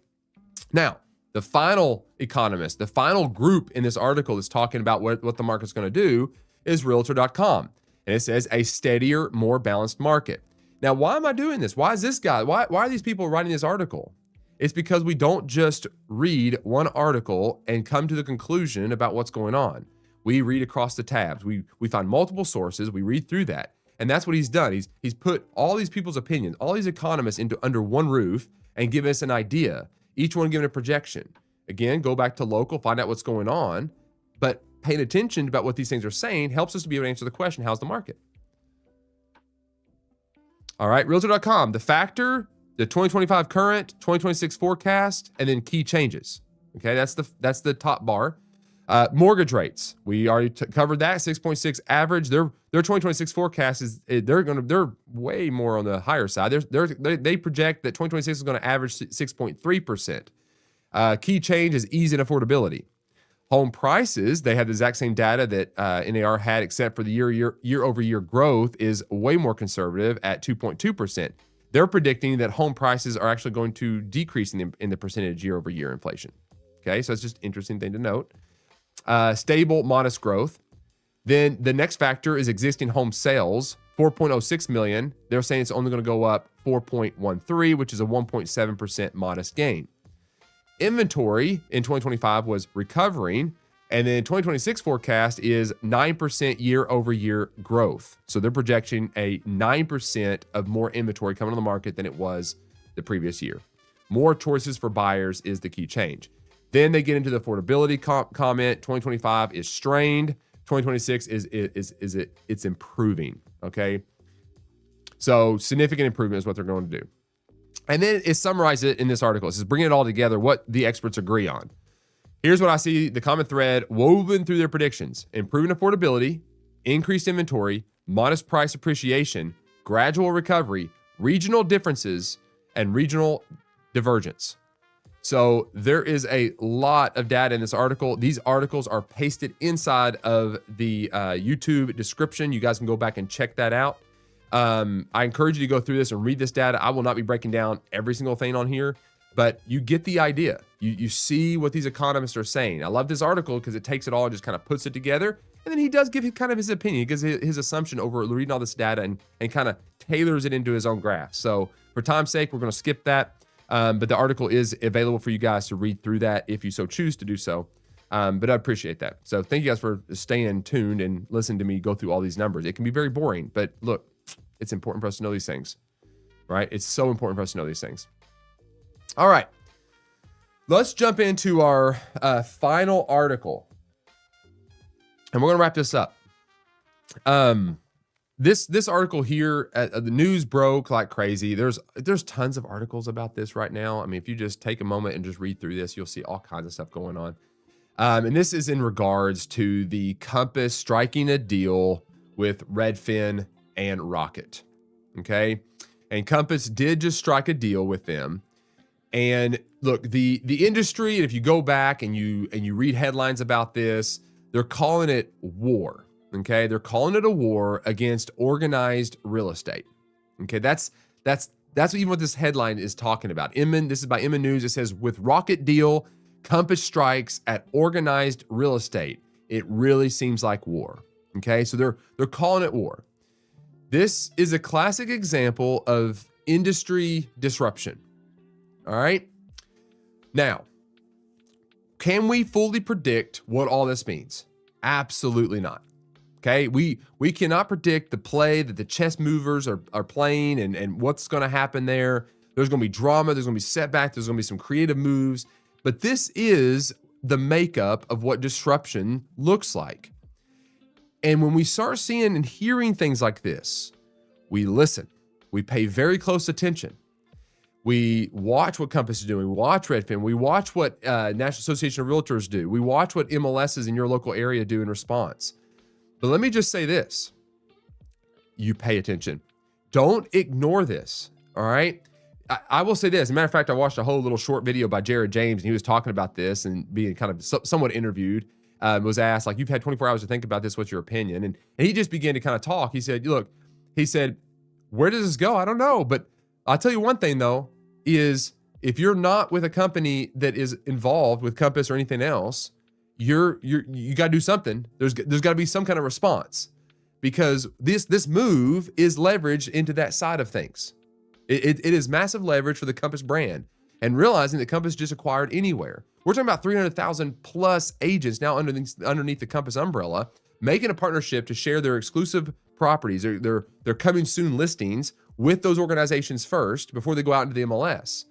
Now, the final economist, the final group in this article that's talking about what the market's going to do is Realtor.com. And it says a steadier, more balanced market. Now, why am I doing this? Why is this guy? Why are these people writing this article? It's because we don't just read one article and come to the conclusion about what's going on. We read across the tabs. We find multiple sources. We read through that. And that's what he's done. He's put all these people's opinions, all these economists into under one roof and give us an idea, each one giving a projection. Again, go back to local, find out what's going on, but paying attention about what these things are saying helps us to be able to answer the question, how's the market? All right, Realtor.com, the factor, the 2025 current, 2026 forecast, and then key changes. Okay, that's the top bar. Mortgage rates, we already covered that, 6.6 average. Their 2026 forecast is they're way more on the higher side. They project that 2026 is going to average 6.3%. Key change is ease and affordability. Home prices, they have the exact same data that NAR had, except for the year-over-year growth is way more conservative at 2.2%. They're predicting that home prices are actually going to decrease in the percentage year-over-year inflation. Okay, so it's just an interesting thing to note. Stable, modest growth. Then the next factor is existing home sales, 4.06 million. They're saying it's only going to go up 4.13, which is a 1.7% modest gain. Inventory in 2025 was recovering, and then 2026 forecast is 9% year-over-year growth. So they're projecting a 9% of more inventory coming on the market than it was the previous year. More choices for buyers is the key change. Then they get into the affordability comment. 2025 is strained. 2026 it's improving. Okay, so significant improvement is what they're going to do. And then it summarizes it in this article. It says, bring it all together, what the experts agree on. Here's what I see, the common thread woven through their predictions: improving affordability, increased inventory, modest price appreciation, gradual recovery, regional differences, and regional divergence. So there is a lot of data in this article. These articles are pasted inside of the YouTube description. You guys can go back and check that out. I encourage you to go through this and read this data. I will not be breaking down every single thing on here, but you get the idea. You see what these economists are saying. I love this article because it takes it all and just kind of puts it together. And then he does give kind of his opinion. He gives his assumption over reading all this data and kind of tailors it into his own graph. So for time's sake, we're going to skip that. But the article is available for you guys to read through that if you so choose to do so. But I appreciate that. So thank you guys for staying tuned and listening to me go through all these numbers. It can be very boring, but look, it's important for us to know these things, right? It's so important for us to know these things. All right, let's jump into our final article, and we're gonna wrap this up. This article here, the news broke like crazy. There's tons of articles about this right now. I mean, if you just take a moment and just read through this, you'll see all kinds of stuff going on. And this is in regards to the Compass striking a deal with Redfin and Rocket. Okay, and Compass did just strike a deal with them. And look, the industry, and if you go back and you read headlines about this, they're calling it war. Okay, they're calling it a war against organized real estate. Okay, that's even what this headline is talking about. This is by Inman News. It says, with Rocket deal, Compass strikes at organized real estate. It really seems like war. Okay, so they're calling it war. This is a classic example of industry disruption. All right. Now, can we fully predict what all this means? Absolutely not. Okay, we cannot predict the play that the chess movers are playing and what's going to happen there. There's going to be drama. There's going to be setback. There's going to be some creative moves. But this is the makeup of what disruption looks like. And when we start seeing and hearing things like this, we listen. We pay very close attention. We watch what Compass is doing. We watch Redfin. We watch what National Association of Realtors do. We watch what MLSs in your local area do in response. But let me just say this. You pay attention. Don't ignore this, all right? I will say this. As a matter of fact, I watched a whole little short video by Jared James, and he was talking about this and being kind of somewhat interviewed. Was asked, like, you've had 24 hours to think about this. What's your opinion? And he just began to kind of talk. He said, look, where does this go? I don't know. But I'll tell you one thing, though, is if you're not with a company that is involved with Compass or anything else, you got to do something. There's got to be some kind of response, because this move is leveraged into that side of things. It is massive leverage for the Compass brand. and realizing that Compass just acquired Anywhere. We're talking about 300,000 plus agents now underneath the Compass umbrella, making a partnership to share their exclusive properties, their coming soon listings with those organizations first before they go out into the MLS.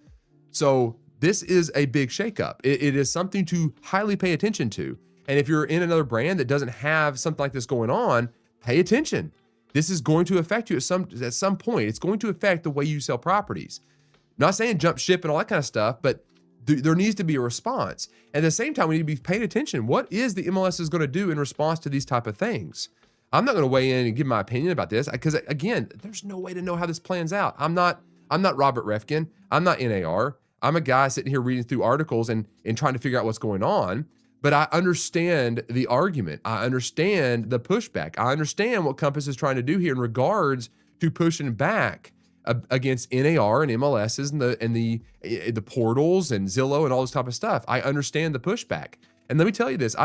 So this is a big shakeup. It is something to highly pay attention to. And if you're in another brand that doesn't have something like this going on, pay attention. This is going to affect you at some point. It's going to affect the way you sell properties. Not saying jump ship and all that kind of stuff, but there needs to be a response. At the same time, we need to be paying attention. What is the MLS is going to do in response to these type of things? I'm not going to weigh in and give my opinion about this because, again, there's no way to know how this plans out. I'm not Robert Redfin. I'm not NAR. I'm a guy sitting here reading through articles and trying to figure out what's going on. But I understand the argument. I understand the pushback. I understand what Compass is trying to do here in regards to pushing back against NAR and MLSs and the portals and Zillow and all this type of stuff. I understand the pushback. And let me tell you this,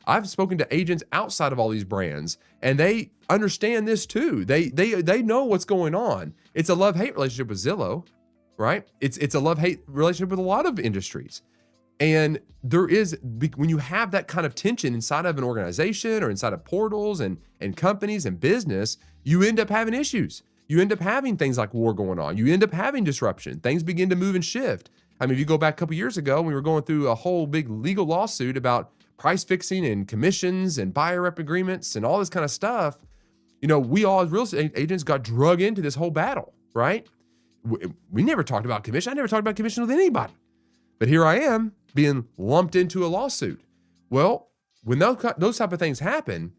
I've spoken to agents outside of all these brands, and they understand this too. They know what's going on. It's a love-hate relationship with Zillow, right? It's a love-hate relationship with a lot of industries. And there is, when you have that kind of tension inside of an organization or inside of portals and companies and business, you end up having issues. You end up having things like war going on. You end up having disruption. Things begin to move and shift. I mean, if you go back a couple years ago, we were going through a whole big legal lawsuit about price fixing and commissions and buyer rep agreements and all this kind of stuff. You know, we all as real estate agents got drug into this whole battle, right? We never talked about commission. I never talked about commission with anybody. But here I am being lumped into a lawsuit. Well, when those type of things happen,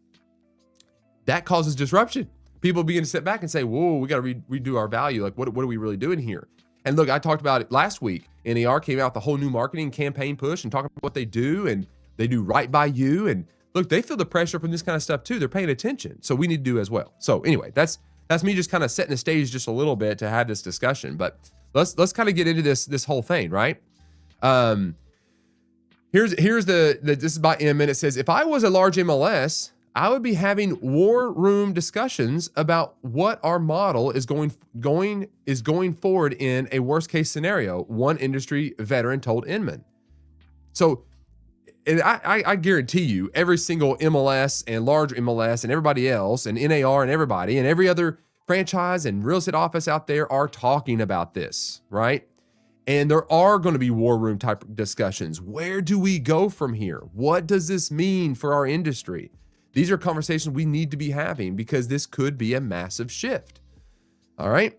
that causes disruption. People begin to sit back and say, whoa, we got to redo our value. Like, what are we really doing here? And look, I talked about it last week. NAR came out with the whole new marketing campaign push and talking about what they do, and they do right by you. And look, they feel the pressure from this kind of stuff too. They're paying attention. So we need to do as well. So anyway, that's me just kind of setting the stage just a little bit to have this discussion. But let's kind of get into this whole thing, right? Here's this is by M, and it says, if I was a large MLS, I would be having war room discussions about what our model is going forward in a worst case scenario, one industry veteran told Inman. So, and I guarantee you, every single MLS and large MLS and everybody else and NAR and everybody and every other franchise and real estate office out there are talking about this, right? And there are going to be war room type discussions. Where do we go from here? What does this mean for our industry? These are conversations we need to be having because this could be a massive shift. All right.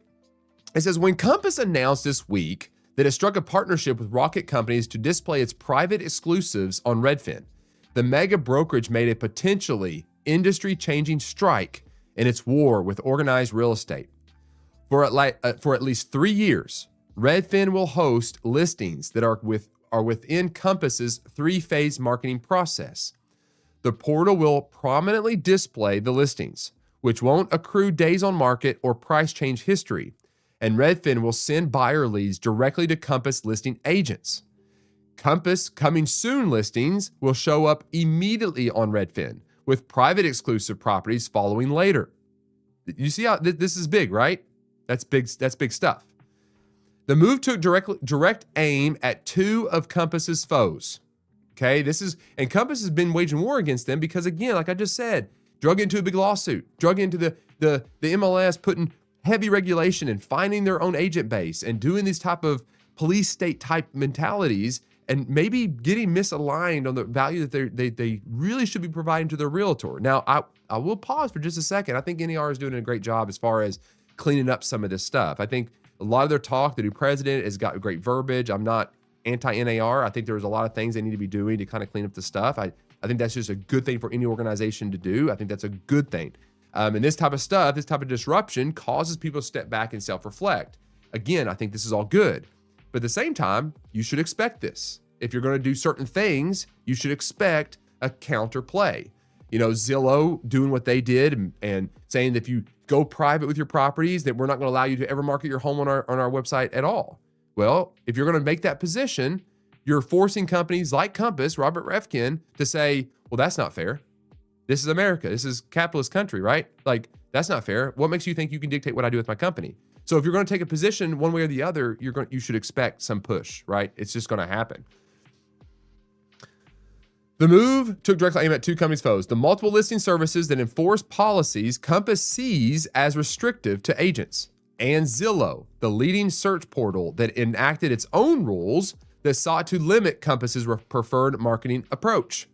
It says, when Compass announced this week that it struck a partnership with Rocket Companies to display its private exclusives on Redfin, the mega brokerage made a potentially industry-changing strike in its war with organized real estate. For at least 3 years, Redfin will host listings that are within Compass's 3-phase marketing process. The portal will prominently display the listings, which won't accrue days on market or price change history, and Redfin will send buyer leads directly to Compass listing agents. Compass coming soon listings will show up immediately on Redfin, with private exclusive properties following later. You see how this is big, right? That's big stuff. The move took direct aim at 2 of Compass's foes. Okay, and Compass has been waging war against them because, again, like I just said, drug into a big lawsuit, drug into the MLS putting heavy regulation and finding their own agent base and doing these type of police state type mentalities and maybe getting misaligned on the value that they really should be providing to their realtor. Now, I will pause for just a second. I think NAR is doing a great job as far as cleaning up some of this stuff. I think a lot of their talk, the new president has got great verbiage. I'm not anti-NAR. I think there's a lot of things they need to be doing to kind of clean up the stuff. I think that's just a good thing for any organization to do. I think that's a good thing. And this type of stuff, this type of disruption causes people to step back and self-reflect. Again, I think this is all good. But at the same time, you should expect this. If you're going to do certain things, you should expect a counterplay. You know, Zillow doing what they did and saying that if you go private with your properties, that we're not going to allow you to ever market your home on our website at all. Well, if you're going to make that position, you're forcing companies like Compass, Robert Redfin, to say, well, that's not fair. This is America. This is a capitalist country, right? Like, that's not fair. What makes you think you can dictate what I do with my company? So if you're going to take a position one way or the other, you should expect some push, right? It's just going to happen. The move took direct aim at two companies' foes. The multiple listing services that enforce policies Compass sees as restrictive to agents, and Zillow, the leading search portal that enacted its own rules that sought to limit Compass's preferred marketing approach.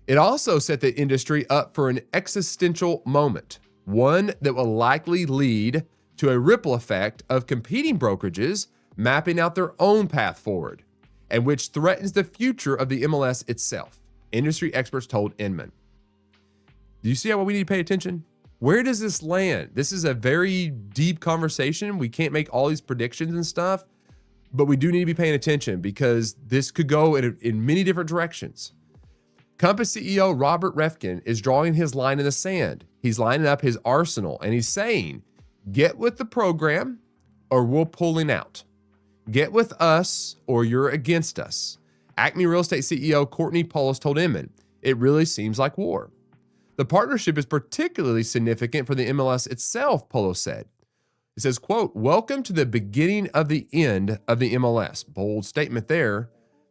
It also set the industry up for an existential moment, one that will likely lead to a ripple effect of competing brokerages mapping out their own path forward, and which threatens the future of the MLS itself, industry experts told Inman. Do you see how we need to pay attention? Where does this land? This is a very deep conversation. We can't make all these predictions and stuff, but we do need to be paying attention because this could go in many different directions. Compass CEO Robert Redfin is drawing his line in the sand. He's lining up his arsenal and he's saying, get with the program or we're pulling out. Get with us or you're against us. Acme Real Estate CEO Courtney Polis told Inman, it really seems like war. The partnership is particularly significant for the MLS itself, Polis said. It says, quote, welcome to the beginning of the end of the MLS. Bold statement there.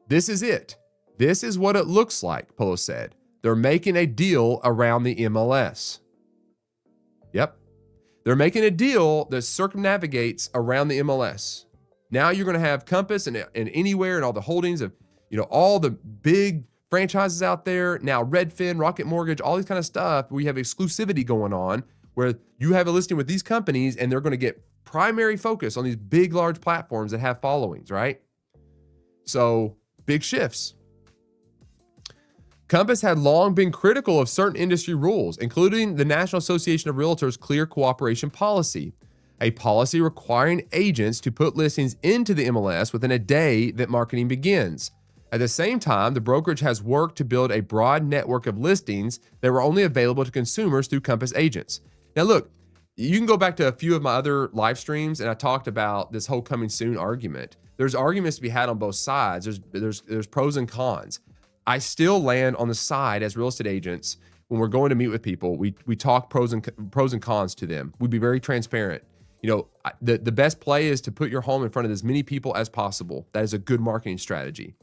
This is it. This is what it looks like, Polis said. They're making a deal around the MLS. Yep. They're making a deal that circumnavigates around the MLS. Now you're going to have Compass and Anywhere and all the holdings of, all the big franchises out there. Now Redfin, Rocket Mortgage, all these kind of stuff. We have exclusivity going on where you have a listing with these companies and they're going to get primary focus on these big, large platforms that have followings, right? So big shifts. Compass had long been critical of certain industry rules, including the National Association of Realtors' Clear Cooperation Policy, a policy requiring agents to put listings into the MLS within a day that marketing begins. At the same time, the brokerage has worked to build a broad network of listings that were only available to consumers through Compass agents. Now look, you can go back to a few of my other live streams and I talked about this whole coming soon argument. There's arguments to be had on both sides. There's pros and cons. I still land on the side as real estate agents when we're going to meet with people. We talk pros and cons to them. We'd be very transparent. The best play is to put your home in front of as many people as possible. That is a good marketing strategy.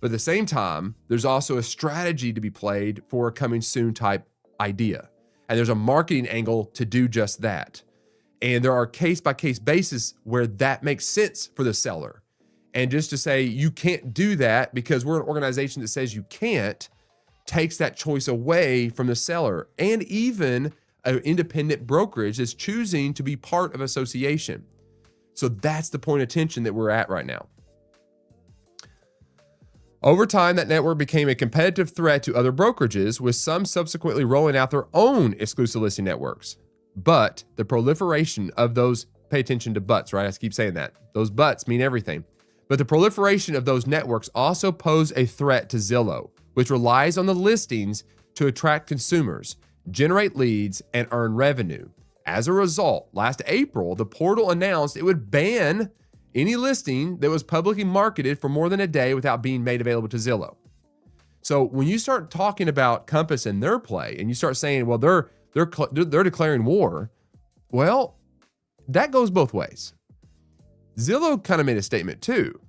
But at the same time, there's also a strategy to be played for a coming soon type idea. And there's a marketing angle to do just that. And there are case-by-case basis where that makes sense for the seller. And just to say you can't do that because we're an organization that says you can't takes that choice away from the seller and even an independent brokerage is choosing to be part of association. So that's the point of tension that we're at right now. Over time, that network became a competitive threat to other brokerages, with some subsequently rolling out their own exclusive listing networks. But the proliferation of those, pay attention to buts, right? I keep saying that. Those buts mean everything. But the proliferation of those networks also pose a threat to Zillow, which relies on the listings to attract consumers, generate leads, and earn revenue. As a result, last April, the portal announced it would ban any listing that was publicly marketed for more than a day without being made available to Zillow. So when you start talking about Compass and their play, and you start saying, well, they're declaring war, well, that goes both ways. Zillow kind of made a statement too,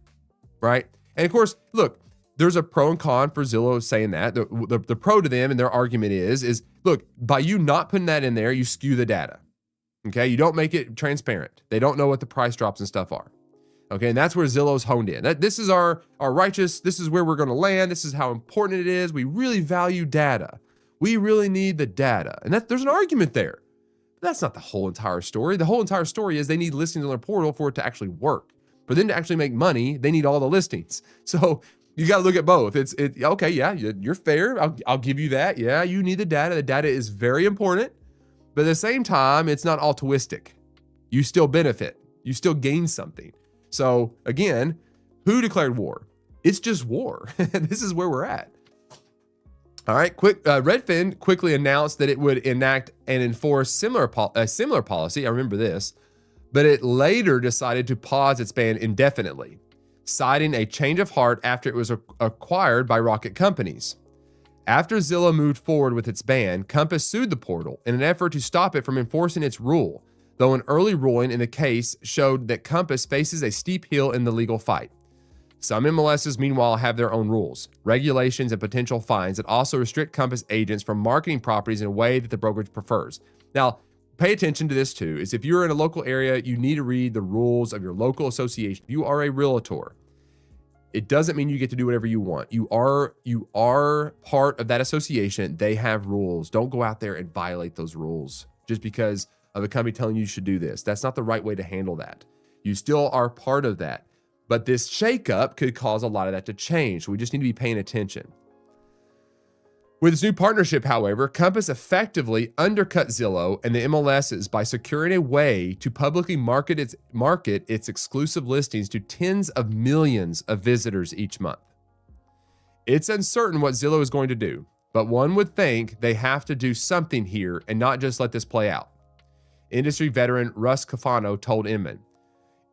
right? And of course, look, there's a pro and con for Zillow saying that. The pro to them and their argument is look, by you not putting that in there, you skew the data. Okay, you don't make it transparent. They don't know what the price drops and stuff are. Okay, and that's where Zillow's honed in. This is our righteous, this is where we're going to land. This is how important it is. We really value data. We really need the data. And there's an argument there. But that's not the whole entire story. The whole entire story is they need listings on their portal for it to actually work. For them to actually make money, they need all the listings. So you got to look at both. Okay, yeah, you're fair. I'll give you that. Yeah, you need the data. The data is very important. But at the same time, it's not altruistic. You still benefit. You still gain something. So again, who declared war? It's just war. This is where we're at. All right, Redfin quickly announced that it would enact and enforce a similar policy. I remember this, but it later decided to pause its ban indefinitely, citing a change of heart after it was acquired by Rocket Companies. After Zillow moved forward with its ban, Compass sued the portal in an effort to stop it from enforcing its rule. though an early ruling in the case showed that Compass faces a steep hill in the legal fight. Some MLSs, meanwhile, have their own rules, regulations, and potential fines that also restrict Compass agents from marketing properties in a way that the brokerage prefers. Now, pay attention to this too, is if you're in a local area, you need to read the rules of your local association. If you are a realtor, it doesn't mean you get to do whatever you want. You are part of that association. They have rules. Don't go out there and violate those rules just because of a company telling you should do this. That's not the right way to handle that. You still are part of that. But this shakeup could cause a lot of that to change. So we just need to be paying attention. With this new partnership, however, Compass effectively undercut Zillow and the MLSs by securing a way to publicly market its exclusive listings to tens of millions of visitors each month. It's uncertain what Zillow is going to do, but one would think they have to do something here and not just let this play out. Industry veteran Russ Cafano told Inman,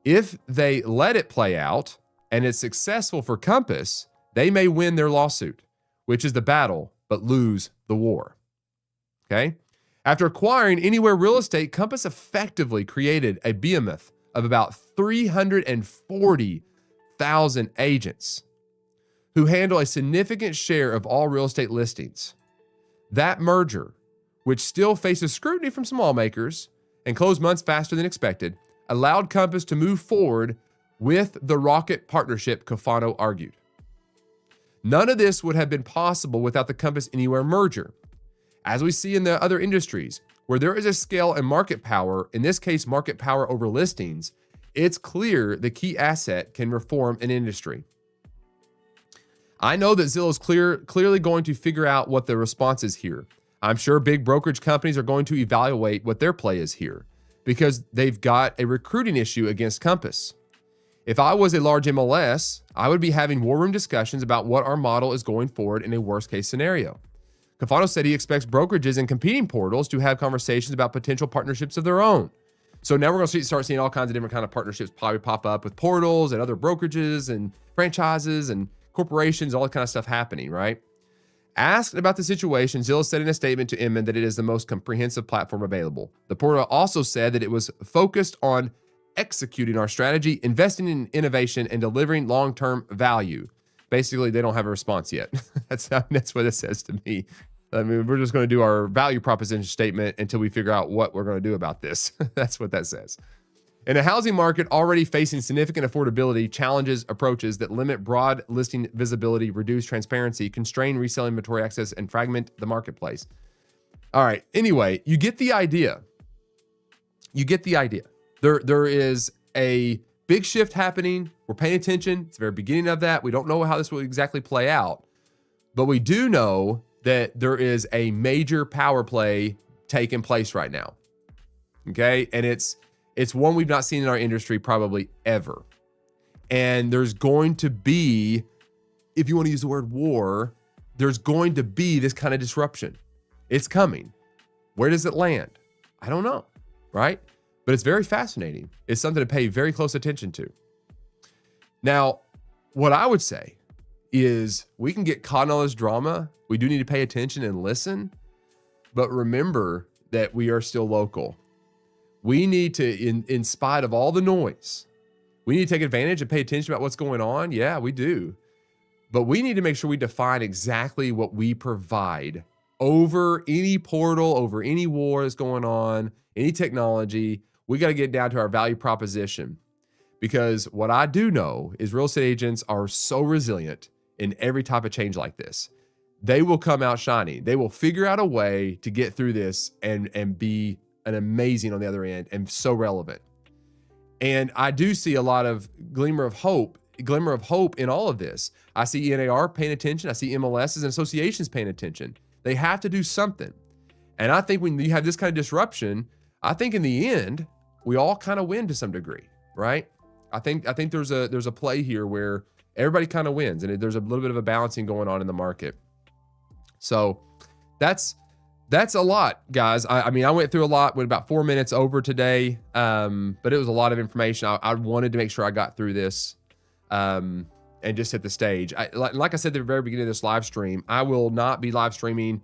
if they let it play out and it's successful for Compass, they may win their lawsuit, which is the battle, but lose the war. Okay? After acquiring Anywhere Real Estate, Compass effectively created a behemoth of about 340,000 agents who handle a significant share of all real estate listings. That merger, which still faces scrutiny from some lawmakers and closed months faster than expected, allowed Compass to move forward with the rocket partnership, Cafano argued. None of this would have been possible without the Compass Anywhere merger. As we see in the other industries, where there is a scale and market power, in this case, market power over listings, it's clear the key asset can reform an industry. I know that Zillow is clearly going to figure out what the response is here. I'm sure big brokerage companies are going to evaluate what their play is here because they've got a recruiting issue against Compass. If I was a large MLS, I would be having war room discussions about what our model is going forward in a worst case scenario. Cafano said he expects brokerages and competing portals to have conversations about potential partnerships of their own. So now we're going to start seeing all kinds of different kind of partnerships probably pop up with portals and other brokerages and franchises and corporations, all that kind of stuff happening, right? Asked about the situation, Zillow said in a statement to Inman that it is the most comprehensive platform available. The portal also said that it was focused on executing our strategy, investing in innovation, and delivering long-term value. Basically, they don't have a response yet. That's what it says to me. I mean, we're just going to do our value proposition statement until we figure out what we're going to do about this. That's what that says. In a housing market already facing significant affordability challenges, approaches that limit broad listing visibility, reduce transparency, constrain resale inventory access, and fragment the marketplace. All right. Anyway, you get the idea. You get the idea. There is a big shift happening. We're paying attention. It's the very beginning of that. We don't know how this will exactly play out, but we do know that there is a major power play taking place right now. Okay. And it's one we've not seen in our industry probably ever. And there's going to be, if you want to use the word war, there's going to be this kind of disruption. It's coming. Where does it land? I don't know, right? But it's very fascinating. It's something to pay very close attention to. Now, what I would say is we can get caught in all this drama. We do need to pay attention and listen, but remember that we are still local. We need to, in spite of all the noise, we need to take advantage and pay attention about what's going on. Yeah, we do. But we need to make sure we define exactly what we provide over any portal, over any war that's going on, any technology. We got to get down to our value proposition, because what I do know is real estate agents are so resilient in every type of change like this. They will come out shining. They will figure out a way to get through this and be an amazing on the other end and so relevant. And I do see a lot of glimmer of hope in all of this. I see NAR paying attention. I see MLSs and associations paying attention. They have to do something. And I think when you have this kind of disruption, I think in the end, we all kind of win to some degree, right? I think there's a play here where everybody kind of wins, and there's a little bit of a balancing going on in the market. So that's a lot, guys. I mean, I went through a lot, went about 4 minutes over today, but it was a lot of information. I wanted to make sure I got through this and just hit the stage. Like I said at the very beginning of this live stream, I will not be live streaming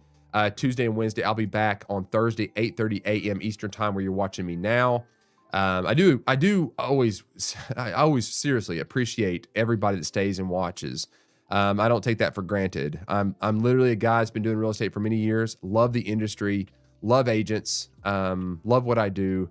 Tuesday and Wednesday. I'll be back on Thursday, 8:30 a.m. Eastern time, where you're watching me now. I always seriously appreciate everybody that stays and watches. I don't take that for granted. I'm literally a guy that's been doing real estate for many years. Love the industry, love agents, love what I do.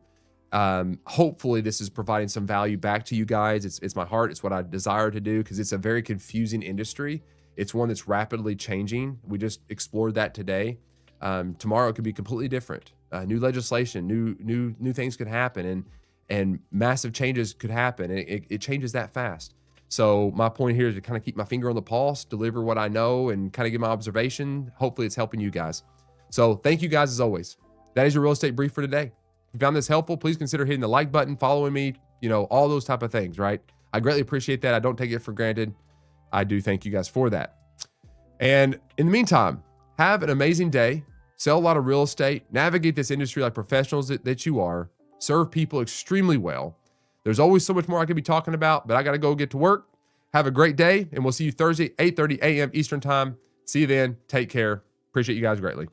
Hopefully this is providing some value back to you guys. It's my heart. It's what I desire to do, because it's a very confusing industry. It's one that's rapidly changing. We just explored that today. Tomorrow it could be completely different. New legislation, new things could happen, and massive changes could happen. And it changes that fast. So my point here is to kind of keep my finger on the pulse, deliver what I know, and kind of give my observation. Hopefully it's helping you guys. So thank you guys as always. That is your real estate brief for today. If you found this helpful, please consider hitting the like button, following me, all those type of things, right? I greatly appreciate that. I don't take it for granted. I do thank you guys for that. And in the meantime, have an amazing day. Sell a lot of real estate, navigate this industry like professionals that you are, serve people extremely well. There's always so much more I could be talking about, but I got to go get to work. Have a great day, and we'll see you Thursday, 8:30 a.m. Eastern time. See you then. Take care. Appreciate you guys greatly.